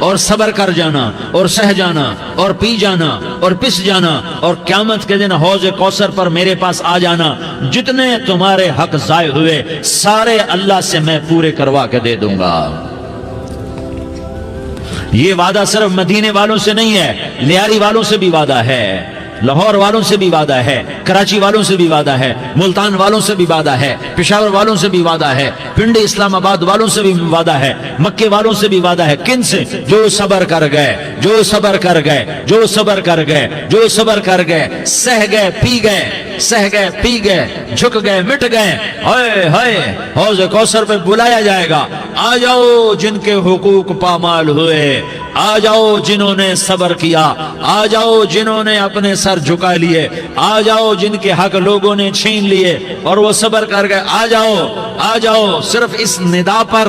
Speaker 1: اور صبر کر جانا اور سہ جانا اور پی جانا اور پس جانا اور قیامت کے دن حوض کوثر پر میرے پاس آ جانا. جتنے تمہارے حق ضائع ہوئے سارے اللہ سے میں پورے کروا کے دے دوں گا. یہ وعدہ صرف مدینے والوں سے نہیں ہے، لیاری والوں سے بھی وعدہ ہے، لاہور والوں سے بھی وعدہ ہے، کراچی والوں سے بھی وعدہ ہے، ملتان والوں سے بھی وعدہ ہے، پشاور والوں سے بھی وعدہ ہے، پنڈی اسلام آباد والوں سے بھی وعدہ ہے، مکے والوں سے بھی وعدہ ہے. کن سے؟ جو صبر کر گئے، جو صبر کر گئے، جو صبر کر گئے، جو صبر کر گئے، سہ گئے پی گئے، سہ گئے پی گئے، جھک گئے مٹ گئے. ہائے ہائے حوض کوثر پہ بلایا جائے گا، آ جاؤ جن کے حقوق پامال ہوئے، آ جاؤ جنہوں نے صبر کیا، آ جاؤ جنہوں نے اپنے سر جھکا لیے، آ جاؤ جن کے حق لوگوں نے چھین لیے اور وہ صبر کر گئے. آ جاؤ آ جاؤ. صرف اس ندا پر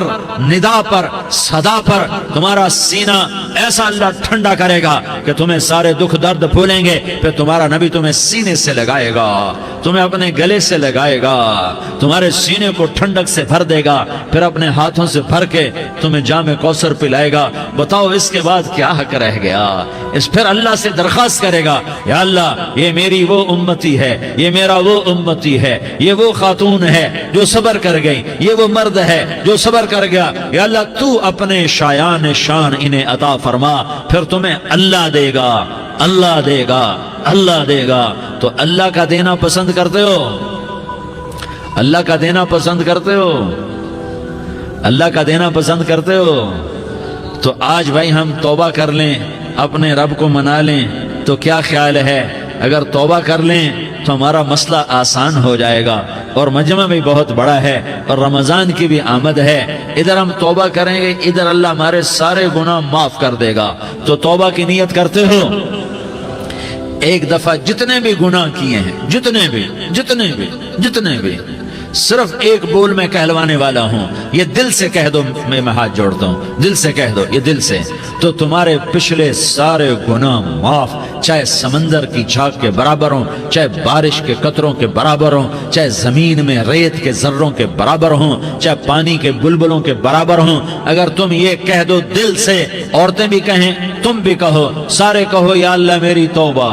Speaker 1: صدا پر تمہارا سینہ ایسا اللہ ٹھنڈا کرے گا کہ تمہیں سارے دکھ درد بھولیں گے. پھر تمہارا نبی تمہیں سینے سے لگائے گا، تمہیں اپنے گلے سے لگائے گا، تمہارے سینے کو ٹھنڈک سے بھر دے گا، پھر اپنے ہاتھوں سے بھر کے تمہیں جام کوثر پلائے گا. بتاؤ اس کے بعد کیا حق رہ گیا؟ پھر اللہ سے درخواست کرے گا، یا اللہ یہ میری وہ امتی ہے، یہ میرا وہ امتی ہے، یہ وہ خاتون ہے جو صبر کر گئی، یہ وہ مرد ہے جو صبر کر گیا. یا اللہ تو اپنے شایان شان انہیں عطا فرما. پھر تمہیں اللہ دے گا، اللہ دے گا، اللہ دے گا. تو اللہ کا دینا پسند کرتے ہو؟ اللہ کا دینا پسند کرتے ہو؟ اللہ کا دینا پسند کرتے ہو؟ تو آج بھائی ہم توبہ کر لیں، اپنے رب کو منا لیں. تو کیا خیال ہے اگر توبہ کر لیں تو ہمارا مسئلہ آسان ہو جائے گا، اور مجمع بھی بہت بڑا ہے اور رمضان کی بھی آمد ہے. ادھر ہم توبہ کریں گے، ادھر اللہ ہمارے سارے گناہ معاف کر دے گا. تو توبہ کی نیت کرتے ہو؟ ایک دفعہ جتنے بھی گناہ کیے ہیں، جتنے بھی صرف ایک بول میں کہلوانے والا ہوں، یہ دل سے کہہ دو. میں ہاتھ جوڑتا ہوں، دل سے کہہ دو، یہ دل سے. تو تمہارے پچھلے سارے گناہ معاف، چاہے سمندر کی جھاگ کے برابر ہوں، چاہے بارش کے قطروں کے برابر ہوں، چاہے زمین میں ریت کے ذروں کے برابر ہوں، چاہے پانی کے بلبلوں کے برابر ہوں. اگر تم یہ کہہ دو دل سے، عورتیں بھی کہیں، تم بھی کہو، سارے کہو یا اللہ میری توبہ.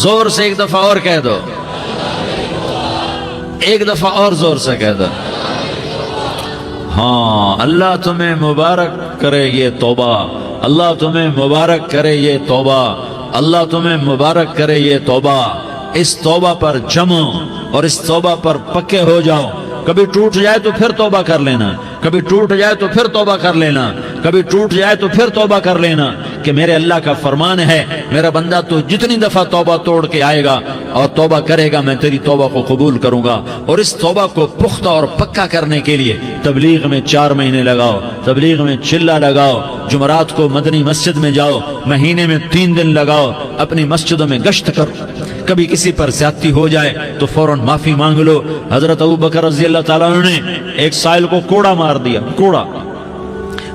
Speaker 1: زور سے ایک دفعہ اور کہہ دو، ایک دفعہ اور زور سے کہہ دو. ہاں اللہ تمہیں مبارک کرے یہ توبہ، اللہ تمہیں مبارک کرے یہ توبہ، اللہ تمہیں مبارک کرے یہ توبہ. اس توبہ پر جمو اور اس توبہ پر پکے ہو جاؤ. کبھی ٹوٹ جائے تو پھر توبہ کر لینا، کبھی ٹوٹ جائے تو پھر توبہ کر لینا، کبھی ٹوٹ جائے تو پھر توبہ کر لینا. کہ میرے اللہ کا فرمان ہے، میرا بندہ تو جتنی دفعہ توبہ توڑ کے آئے گا اور توبہ کرے گا میں تیری توبہ کو قبول کروں گا. اور اس توبہ کو پختہ اور پکا کرنے کے لیے تبلیغ میں 4 مہینے لگاؤ، تبلیغ میں چلہ لگاؤ، جمعرات کو مدنی مسجد میں جاؤ، مہینے میں 3 دن لگاؤ، اپنی مسجدوں میں گشت کرو. کبھی کسی پر زیادتی ہو جائے تو فوراً معافی مانگ لو. حضرت ابوبکر رضی اللہ تعالیٰ عنہ نے ایک سائل کو کوڑا مار دیا، کوڑا.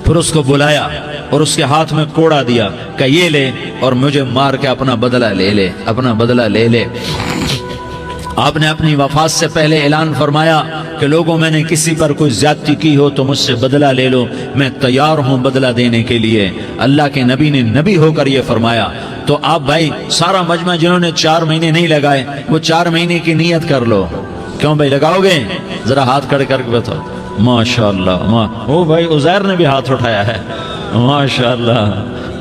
Speaker 1: پھر اس کو بلایا اور اس کے ہاتھ میں کوڑا دیا کہ یہ لے اور مجھے مار کے اپنا بدلہ لے لے، اپنا بدلہ لے لے. آپ نے اپنی وفات سے پہلے اعلان فرمایا کہ لوگوں میں نے کسی پر کوئی زیادتی کی ہو تو مجھ سے بدلہ لے لو، میں تیار ہوں بدلہ دینے کے لیے. اللہ کے نبی نے نبی ہو کر یہ فرمایا. تو آپ بھائی سارا مجمع جنہوں نے 4 مہینے نہیں لگائے وہ 4 مہینے کی نیت کر لو. کیوں بھائی لگاؤ گے؟ ذرا ہاتھ کھڑے کر کے بتاؤ. ماشاءاللہ. وہ بھائی عزیر نے بھی ہاتھ اٹھایا ہے. ماشاءاللہ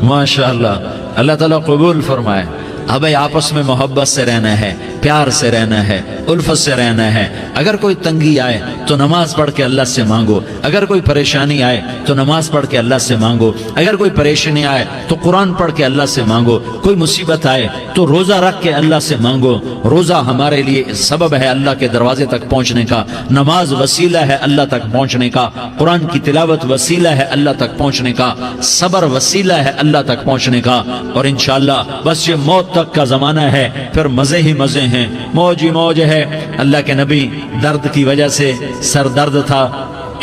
Speaker 1: ماشاءاللہ. اللہ تعالیٰ قبول فرمائے. اب بھائی آپس میں محبت سے رہنا ہے، پیار سے رہنا ہے، الفت سے رہنا ہے. اگر کوئی تنگی آئے تو نماز پڑھ کے اللہ سے مانگو، اگر کوئی پریشانی آئے تو نماز پڑھ کے اللہ سے مانگو، اگر کوئی پریشانی آئے تو قرآن پڑھ کے اللہ سے مانگو، کوئی مصیبت آئے تو روزہ رکھ کے اللہ سے مانگو. روزہ ہمارے لیے سبب ہے اللہ کے دروازے تک پہنچنے کا، نماز وسیلہ ہے اللہ تک پہنچنے کا، قرآن کی تلاوت وسیلہ ہے اللہ تک پہنچنے کا، صبر وسیلہ ہے اللہ تک پہنچنے کا. اور انشاءاللہ بس یہ موت تک کا زمانہ ہے، پھر مزے ہی مزے ہیں، موج ہی موج ہے. اللہ کے نبی درد کی وجہ سے سر درد تھا،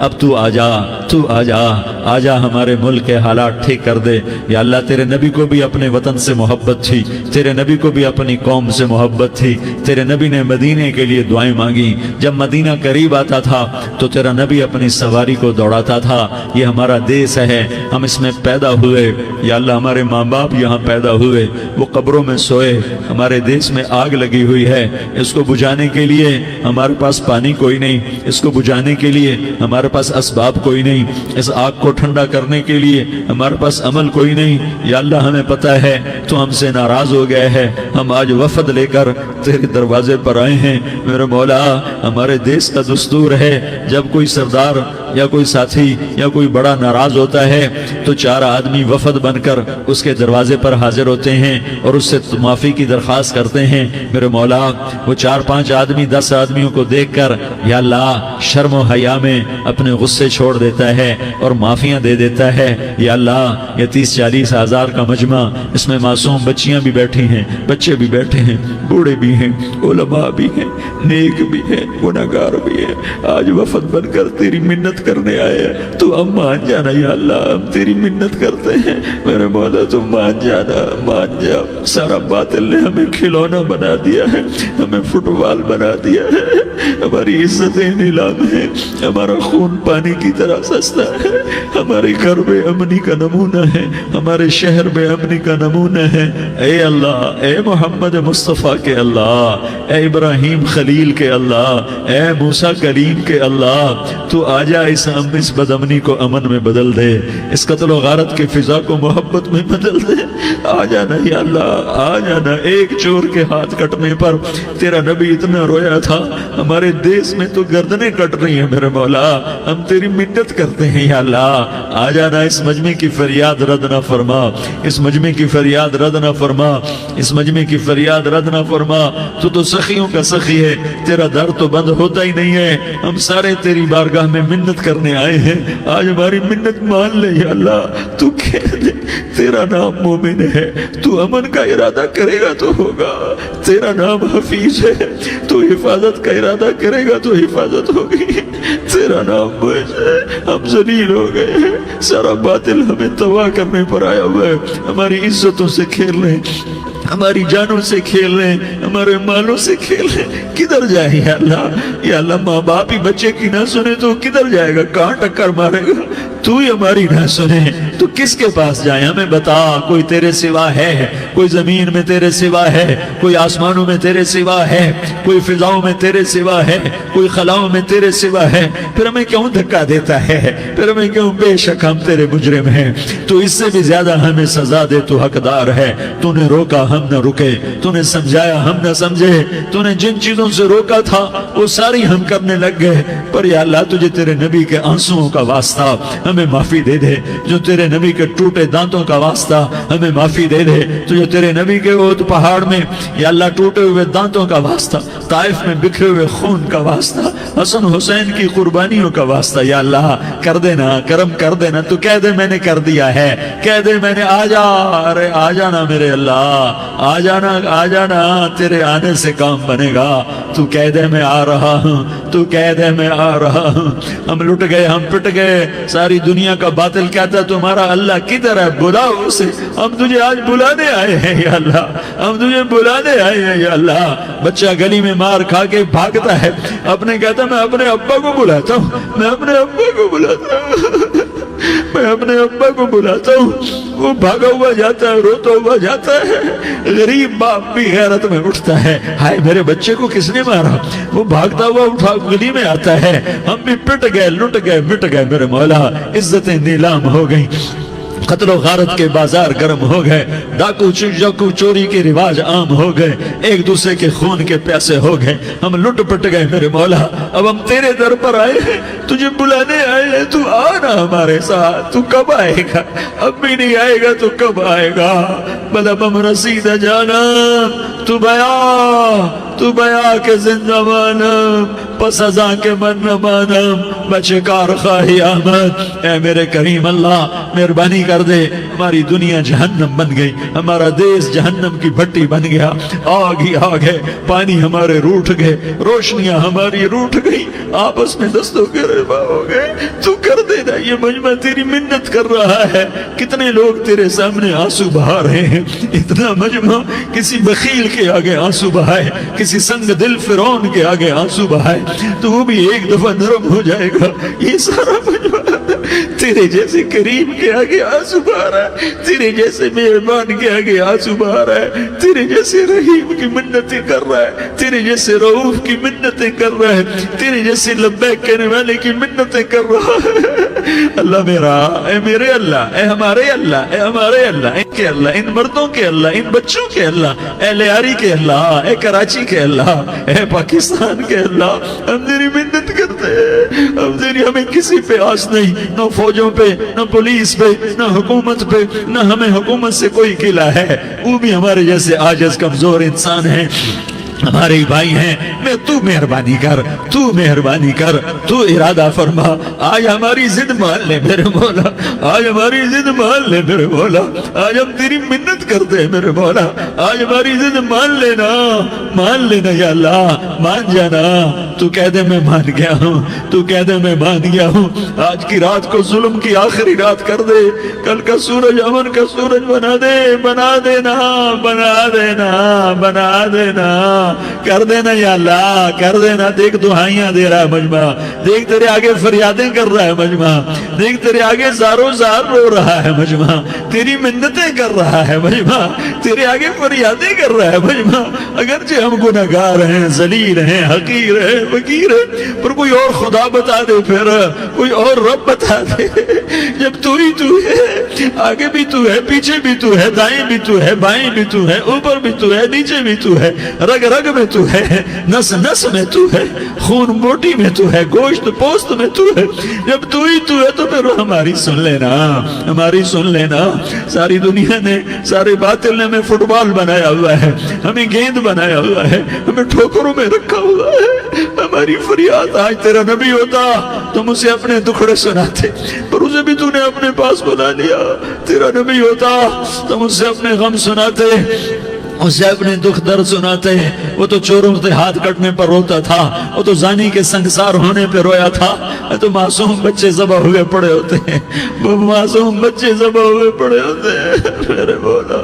Speaker 1: اب تو آ جا ہمارے ملک کے حالات ٹھیک کر دے۔ یا اللہ تیرے نبی کو بھی اپنے وطن سے محبت تھی، تیرے نبی کو بھی اپنی قوم سے محبت تھی، تیرے نبی نے مدینے کے لیے دعائیں مانگی، جب مدینہ قریب آتا تھا تو تیرا نبی اپنی سواری کو دوڑاتا تھا۔ یہ ہمارا دیس ہے، ہم اس میں پیدا ہوئے، یا اللہ ہمارے ماں باپ یہاں پیدا ہوئے، وہ قبروں میں سوئے، ہمارے دیس میں آگ لگی ہوئی ہے، اس کو بجھانے کے لیے ہمارے پاس پانی کوئی نہیں، اس کو بجھانے کے لیے ہمارے پاس اسباب کوئی نہیں، اس آگ کو ٹھنڈا کرنے کے لیے ہمارے پاس عمل کوئی نہیں۔ یا اللہ ہمیں پتہ ہے تو ہم سے ناراض ہو گئے ہے، ہم آج وفد لے کر تیرے دروازے پر آئے ہیں۔ میرے مولا ہمارے دیس کا دستور ہے جب کوئی سردار یا کوئی ساتھی یا کوئی بڑا ناراض ہوتا ہے تو 4 آدمی وفد بن کر اس کے دروازے پر حاضر ہوتے ہیں اور اس سے معافی کی درخواست کرتے ہیں۔ میرے مولا وہ 4-5 آدمی 10 آدمیوں کو دیکھ کر یا اللہ شرم و حیا میں اپنے غصے چھوڑ دیتا ہے اور معافیاں دے دیتا ہے۔ یا اللہ یہ 30-40 ہزار کا مجمع، اس میں معصوم بچیاں بھی بیٹھی ہیں، بچے بھی بیٹھے ہیں، بوڑھے بھی ہیں، علماء بھی ہیں، نیک بھی ہیں، گناہگار بھی ہیں، آج وفد بن کر تیری منت کرنے آئے ہیں، تو ہم مان جانا یا اللہ، ہم تیری منت کرتے ہیں۔ میرے مولا تو مان جانا، مان جا۔ سارا باطل نے ہمیں کھلونا بنا دیا ہے، ہمیں فٹ بال بنا دیا ہے، ہماری عزتیں نیلام ہیں، ہمارا خون پانی کی طرح سستا ہے، ہمارے گھر بے امنی کا نمونہ ہے، ہمارے شہر بے امنی کا نمونہ ہے۔ اے اللہ، اے محمد مصطفیٰ کے اللہ، اے ابراہیم خلیل کے اللہ، اے موسیٰ کلیم کے اللہ، تو آجا اس بد امنی کو امن میں بدل دے، اس قتل و غارت کے فضا کو محبت میں بدل دے۔ آ جانا یا اللہ، آ جانا۔ ایک چور کے ہاتھ کٹنے پر تیرا نبی اتنا رویا تھا، ہمارے دیس میں تو گردنیں کٹ رہی ہیں۔ میرے مولا ہم تیری منت کرتے ہیں یا اللہ، آ جانا، اس مجمع کی فریاد رد نہ فرما، اس مجمع کی فریاد رد نہ فرما، اس مجمع کی فریاد رد نہ فرما۔ تو سخیوں کا سخی ہے، تیرا در تو بند ہوتا ہی نہیں ہے، ہم سارے تیری بارگاہ میں منت کرنے آئے ہیں، آج ہماری منت مان لے یا اللہ۔ تو کہہ دے تیرا نام مومن ہے، تو امن کا ارادہ کرے گا تو ہوگا، تیرا نام حفیظ ہے، تو حفاظت کا ارادہ کرے گا تو حفاظت ہوگی، تیرا نام موج ہے۔ ہم ذلیل ہو گئے ہیں، سارا باطل ہمیں تباہ کرنے پر آیا ہوا ہے، ہماری عزتوں سے کھیل رہے ہیں، ہماری جانوں سے کھیل رہے ہیں، ہمارے مالوں سے کھیل رہے ہیں۔ کدھر جائے یا اللہ؟ یا اللہ ماں باپ ہی بچے کی نہ سنے تو کدھر جائے گا؟ کہاں ٹکر مارے گا؟ تو ہی ہماری نہ سنے تو کس کے پاس جائیں؟ ہمیں بتا، کوئی تیرے سوا ہے؟ کوئی زمین میں تیرے سوا ہے؟ کوئی آسمانوں میں تیرے سوا ہے؟ کوئی فضاؤں میں تیرے سوا ہے؟ کوئی خلاؤں میں تیرے سوا ہے؟ پھر ہمیں کیوں دھکا دیتا ہے؟ پھر ہمیں کیوں؟ بے شک ہم تیرے مجرم ہیں، تو اس سے بھی زیادہ ہمیں سزا دے، تو حقدار ہے۔ تو نے روکا ہم نہ رکے، تو نے سمجھایا ہم نہ سمجھے، تو نے جن چیزوں سے روکا تھا وہ ساری ہم کرنے لگ گئے، پر یا اللہ تجھے تیرے نبی کے آنسوؤں کا واسطہ ہمیں معافی دے دے، جو تیرے نبی کے ٹوٹے دانتوں کا واسطہ ہمیں معافی دے دے، تو جو تیرے نبی کے احد پہاڑ میں یا اللہ ٹوٹے ہوئے دانتوں کا واسطہ، طائف میں بکھرے ہوئے خون کا واسطہ، حسن حسین کی قربانیوں کا واسطہ، یا اللہ کر دینا، کرم کر دینا۔ تو کہہ دے میں نے کر دیا ہے، کہہ دے میں نے، آ جا، ارے آ جانا میرے اللہ، آ جانا، آ جانا، تیرے آنے سے کام بنے گا۔ تو کہہ دے میں آ رہا ہوں، تو کہہ دے میں آ رہا ہوں۔ ہم لٹ گئے، ہم پٹ گئے، ساری دنیا کا باطل کہتا ہے تمہارا اللہ کدھر ہے؟ بلاؤ اسے، ہم تجھے آج بلانے آئے ہیں یا اللہ، ہم تجھے بلانے آئے ہیں یا اللہ۔ بچہ گلی میں مار کھا کے بھاگتا ہے، اپنے کہتا میں اپنے ابا کو بلاتا ہوں، میں اپنے ابا کو بلاتا ہوں، میں اپنے ابا کو بلاتا ہوں، وہ بھاگا ہوا جاتا ہے، روتا ہوا جاتا ہے۔ غریب باپ بھی غیرت میں اٹھتا ہے، ہائے میرے بچے کو کس نے مارا؟ وہ بھاگتا ہوا اٹھا گلی میں آتا ہے۔ ہم بھی پٹ گئے، لٹ گئے، مٹ گئے میرے مولا، عزتیں نیلام ہو گئیں، قتل و غارت کے بازار گرم ہو گئے، ڈاکو چوری کے رواج عام ہو گئے، ایک دوسرے کے خون کے پیاسے ہو گئے، ہم لٹ پٹ گئے میرے مولا۔ اب ہم تیرے در پر آئے ہیں، تجھے بلانے آئے ہیں، تو آنا ہمارے ساتھ۔ تو کب آئے گا؟ اب بھی نہیں آئے گا تو کب آئے گا؟ بلبم رسید جانم تو بیا کے زندہ مانم، پس ازاں کے من نہ مانم، بچے کار خواہی آمد۔ اے میرے کریم اللہ مہربانی کر دے، ہماری دنیا جہنم بن گئی، ہمارا دیس جہنم کی بھٹی بن گیا، آگ ہی آگ ہے، پانی ہمارے روٹھ گئے، روشنیاں ہماری روٹھ گئی، آپس میں دستوں کے ربا ہو گئے، تو کر دینا، یہ مجمع تیری منت کر رہا ہے۔ کتنے لوگ تیرے سامنے آنسو بہا رہے ہیں، اتنا مجمع کسی بخیل کے آگے آنسو بہائے، کسی سنگ دل فرعون کے آگے آنسو بہائے تو وہ بھی ایک دفعہ نرم ہو جائے گا۔ یہ سارا مجمع تیرے جیسے کریم کے آگے آنسو بہا رہا ہے، تیرے جیسے مہربان کے آگے آنسو بہا رہا ہے، تیرے جیسے رحیم کی منتیں کر رہا ہے، تیرے جیسے رؤوف کی منتیں کر رہا ہے، تیرے جیسے لبیک کہنے والے کی منتیں کر رہا ہے۔ اللہ میرا، اے میرے اللہ، اے ہمارے اللہ، اے ہمارے اللہ، ان کے اللہ، ان مردوں کے اللہ، ان بچوں کے اللہ، اے لیاری کے اللہ، اے کراچی کے اللہ، اے پاکستان کے اللہ، ہم تیری منت کرتے ہیں، ہمیں کسی پہ آس نہیں، نہ فوجوں پہ، نہ پولیس پہ، نہ حکومت پہ، نہ ہمیں حکومت سے کوئی قلعہ ہے، وہ بھی ہمارے جیسے عاجز کمزور انسان ہیں، ہمارے بھائی ہیں۔ میں تو مہربانی کر، تو مہربانی کر، تو ارادہ فرما، آج ہماری ضد مان لے میرے مولا، آج ہماری ضد مان لے میرے مولا، آج ہم تیری منت کرتے ہیں میرے مولا، آج ہماری ضد مان لینا یا اللہ، مان جانا، تو کہہ دے میں مان گیا ہوں، تو کہہ دے میں مان گیا ہوں، آج کی رات کو ظلم کی آخری رات کر دے، کل کا سورج امن کا سورج بنا دے، بنا دینا، بنا دینا، بنا دینا، کر دینا یا اللہ، کر دینا۔ دیکھ دعائیاں دے رہا ہے مجمع، دیکھ تیرے آگے فریادیں کر رہا ہے مجمع، دیکھ تیرے آگے زارو زار رو رہا ہے مجمع، تیری منتیں کر رہا ہے مجمع، تیرے آگے فریادیں کر رہا ہے مجمع۔ اگرچہ ہم گناہگار ہیں، ذلیل ہیں، حقیر ہیں، فقیر ہیں، پر کوئی اور خدا بتا دے، پھر کوئی اور رب بتا دے۔ جب تو ہی تو ہے، آگے بھی تو ہے، پیچھے بھی تو ہے، دائیں بھی تو ہے، بائیں بھی تو ہے، اوپر بھی تو ہے، نیچے بھی تو ہے، رگ رگ میں تو ہے، نس نس میں تو ہے، خون بوٹی میں تو ہے، گوشت پوست میں تو ہے۔ جب تو ہی تو ہے تو پھر ہماری سن لینا، ہماری سن لینا۔ ساری دنیا نے، سارے باطل نے ہمیں فٹ بال بنایا ہوا ہے، ہمیں گیند بنایا ہوا ہے، ہمیں ٹھوکروں میں رکھا ہوا ہے۔ ہماری فریاد، آج تیرا نبی ہوتا تم اسے اپنے دکھڑے سناتے، پر اسے بھی تو نے اپنے پاس بلا لیا۔ تیرا نبی ہوتا تم اسے اپنے غم سناتے، اسے اپنے دکھ درد سناتے۔ وہ تو چوروں سے ہاتھ کٹنے پر روتا تھا، وہ تو زانی کے سنگسار ہونے پہ رویا تھا، تو معصوم بچے ذبح ہوئے پڑے ہوتے ہیں، وہ معصوم بچے ذبح ہوئے پڑے ہوتے ہیں۔ میرے مولا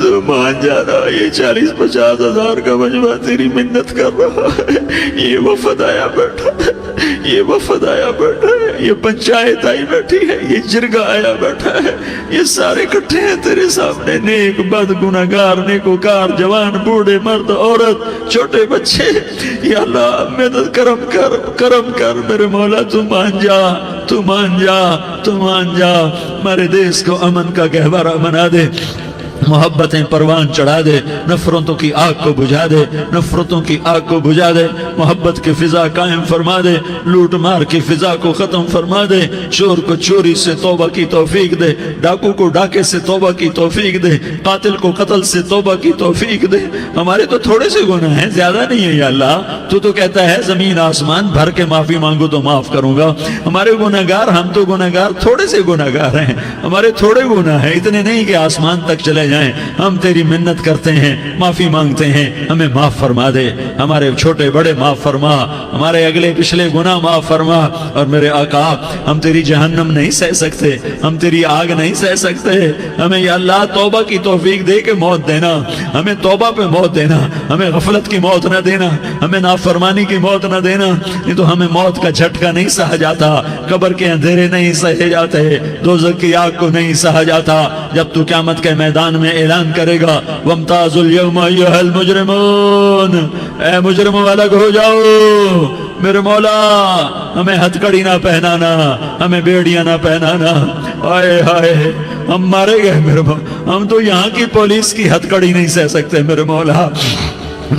Speaker 1: تو مان جانا، یہ 40-50 ہزار کا مجمع تیری منت کر رہا ہے، یہ وفد آیا بیٹھا ہے، یہ وفد آیا بیٹھا ہے، یہ پنچایت آئی بیٹھی ہے، یہ جرگہ آیا بیٹھا ہے، یہ سارے اکٹھے ہیں تیرے سامنے، نیک بد گناہگار، نیکوکار، جوان بوڑھے مرد عورت چھوٹے بچے۔ یا اللہ مدد کرم کر، کرم کر میرے مولا، تو مان جا، تو مان جا، تو مان جا، ہمارے دیس کو امن کا گہوارہ بنا دے، محبتیں پروان چڑھا دے، نفرتوں کی آگ کو بجھا دے، نفرتوں کی آگ کو بجھا دے، محبت کی فضا قائم فرما دے، لوٹ مار کی فضا کو ختم فرما دے، چور کو چوری سے توبہ کی توفیق دے، ڈاکو کو ڈاکے سے توبہ کی توفیق دے، قاتل کو قتل سے توبہ کی توفیق دے۔ ہمارے تو تھوڑے سے گناہ ہیں، زیادہ نہیں ہے یا اللہ، تو کہتا ہے زمین آسمان بھر کے معافی مانگو تو معاف کروں گا۔ ہمارے گناہگار، ہم تو گناہگار تھوڑے سے گناہگار ہیں، ہمارے تھوڑے گناہ ہیں، اتنے نہیں کہ آسمان تک چلے جائیں۔ ہم تیری منت کرتے ہیں، معافی مانگتے ہیں، ہمیں معاف فرما دے، ہمارے چھوٹے بڑے معاف فرما، ہمارے اگلے پچھلے گناہ معاف فرما۔ اور میرے آقا، ہم تیری جہنم نہیں سہ سکتے، ہم تیری آگ نہیں سہ سکتے، ہمیں یا اللہ توبہ کی توفیق دے کے موت دینا، ہمیں توبہ پہ موت دینا، ہمیں غفلت کی موت نہ دینا، ہمیں نافرمانی کی موت نہ دینا، نہیں تو ہمیں موت کا جھٹکا نہیں سہا جاتا، قبر کے اندھیرے نہیں سہے جاتے، دوزخ کی آگ کو نہیں سہا جاتا۔ جب تو قیامت کے میدان میں اعلان کرے گا وَامْتَازُوا الْيَوْمَ أَيُّهَا الْمُجْرِمُونَ، اے مجرموں الگ ہو جاؤ، میرے مولا ہمیں ہتھ کڑی نہ پہنانا، ہمیں بیڑیاں نہ پہنانا۔ آئے ہائے ہم مارے گئے میرے مولا، ہم تو یہاں کی پولیس کی ہتھ کڑی نہیں سہ سکتے میرے مولا،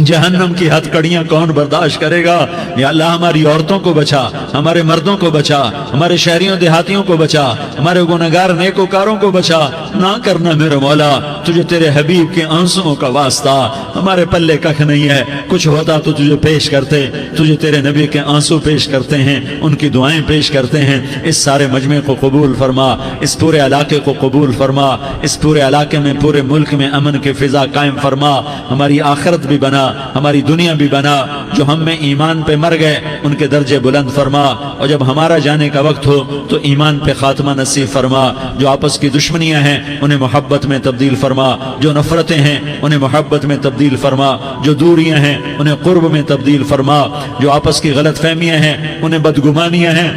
Speaker 1: جہنم کی ہتھ کڑیاں کون برداشت کرے گا؟ یا اللہ ہماری عورتوں کو بچا، ہمارے مردوں کو بچا، ہمارے شہریوں دیہاتیوں کو بچا، ہمارے گنہگار نیکوکاروں کو بچا۔ نہ کرنا میرے مولا، تجھے تیرے حبیب کے آنسوؤں کا واسطہ، ہمارے پلے ککھ نہیں ہے، کچھ ہوتا تو تجھے پیش کرتے، تجھے تیرے نبی کے آنسو پیش کرتے ہیں، ان کی دعائیں پیش کرتے ہیں۔ اس سارے مجمع کو قبول فرما، اس پورے علاقے کو قبول فرما، اس پورے علاقے میں، پورے ملک میں امن کی فضا قائم فرما، ہماری آخرت بھی بنا بنا، ہماری دنیا بھی بنا، جو ہم میں ایمان پہ مر گئے ان کے درجے بلند فرما، اور جب ہمارا جانے کا وقت ہو تو ایمان پہ خاتمہ نصیب فرما، جو آپس کی دشمنیاں ہیں انہیں محبت میں تبدیل فرما، جو نفرتیں ہیں انہیں محبت میں تبدیل فرما، جو دوریاں ہیں انہیں قرب میں تبدیل فرما، جو آپس کی غلط فہمیاں ہیں انہیں بدگمانیاں ہیں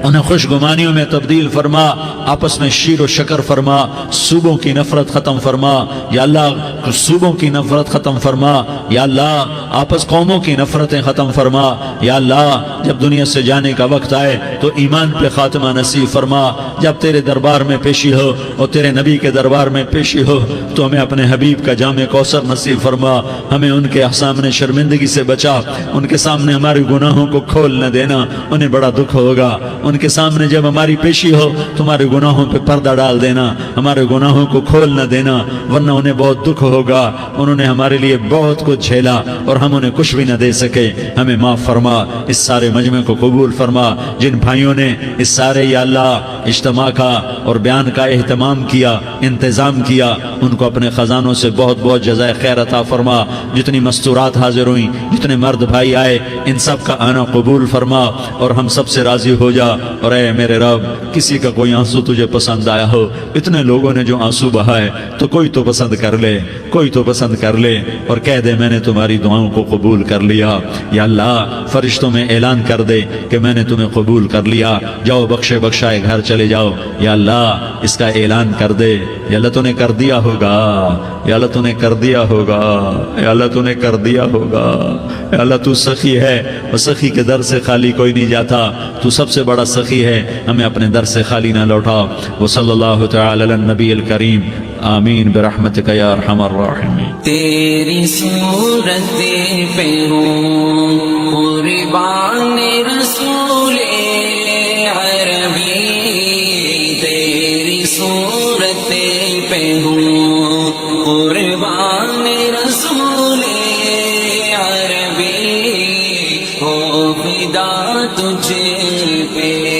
Speaker 1: انہیں خوش گمانیوں میں تبدیل فرما، آپس میں شیر و شکر فرما، صوبوں کی نفرت ختم فرما یا اللہ، صوبوں کی نفرت ختم فرما یا اللہ، آپس قوموں کی نفرتیں ختم فرما یا اللہ، جب دنیا سے جانے کا وقت آئے تو ایمان پہ خاتمہ نصیب فرما، جب تیرے دربار میں پیشی ہو اور تیرے نبی کے دربار میں پیشی ہو تو ہمیں اپنے حبیب کا جام کوثر نصیب فرما، ہمیں ان کے سامنے شرمندگی سے بچا، ان کے سامنے ہمارے گناہوں کو کھول نہ دینا، انہیں بڑا دکھ ہوگا، ان کے سامنے جب ہماری پیشی ہو تمہارے گناہوں پہ پردہ ڈال دینا، ہمارے گناہوں کو کھول نہ دینا، ورنہ انہیں بہت دکھ ہوگا، انہوں نے ہمارے لیے بہت کچھ جھیلا اور ہم انہیں کچھ بھی نہ دے سکے، ہمیں معاف فرما، اس سارے مجمع کو قبول فرما، جن بھائیوں نے اس سارے یا اللہ اجتماع کا اور بیان کا اہتمام کیا، انتظام کیا، ان کو اپنے خزانوں سے بہت بہت جزائے خیر عطا فرما، جتنی مستورات حاضر ہوئیں، جتنے مرد بھائی آئے، ان سب کا آنا قبول فرما اور ہم سب سے راضی ہو جا، اور اے میرے رب کسی کا کوئی آنسو تجھے پسند آیا ہو، اتنے لوگوں نے جو آنسو بہائے تو کوئی تو پسند کر لے، کوئی تو پسند کر لے اور کہہ دے میں نے تمہاری دعاؤں کو قبول کر لیا، یا اللہ فرشتوں میں اعلان کر دے کہ میں نے تمہیں قبول کر لیا، جاؤ بخشے بخشائے گھر چلے جاؤ، یا اللہ اس کا اعلان کر دے، یا اللہ تو نے کر دیا ہوگا، یا اللہ تو نے کر دیا ہوگا، یا اللہ تو نے کر دیا ہوگا، یا اللہ تو سخی ہے اور سخی کے در سے خالی کوئی نہیں جاتا، تو سب سے بڑا سخی ہے، ہمیں اپنے در سے خالی نہ لوٹا، وصلی اللہ تعالی علی النبی الکریم، آمین برحمتک یا ارحم الراحمین۔
Speaker 2: تیری صورت پہ ہوں قربان رسول عربی، تیری صورت پہ ہوں قربان رسول عربی، ہو فدا تجھ پہ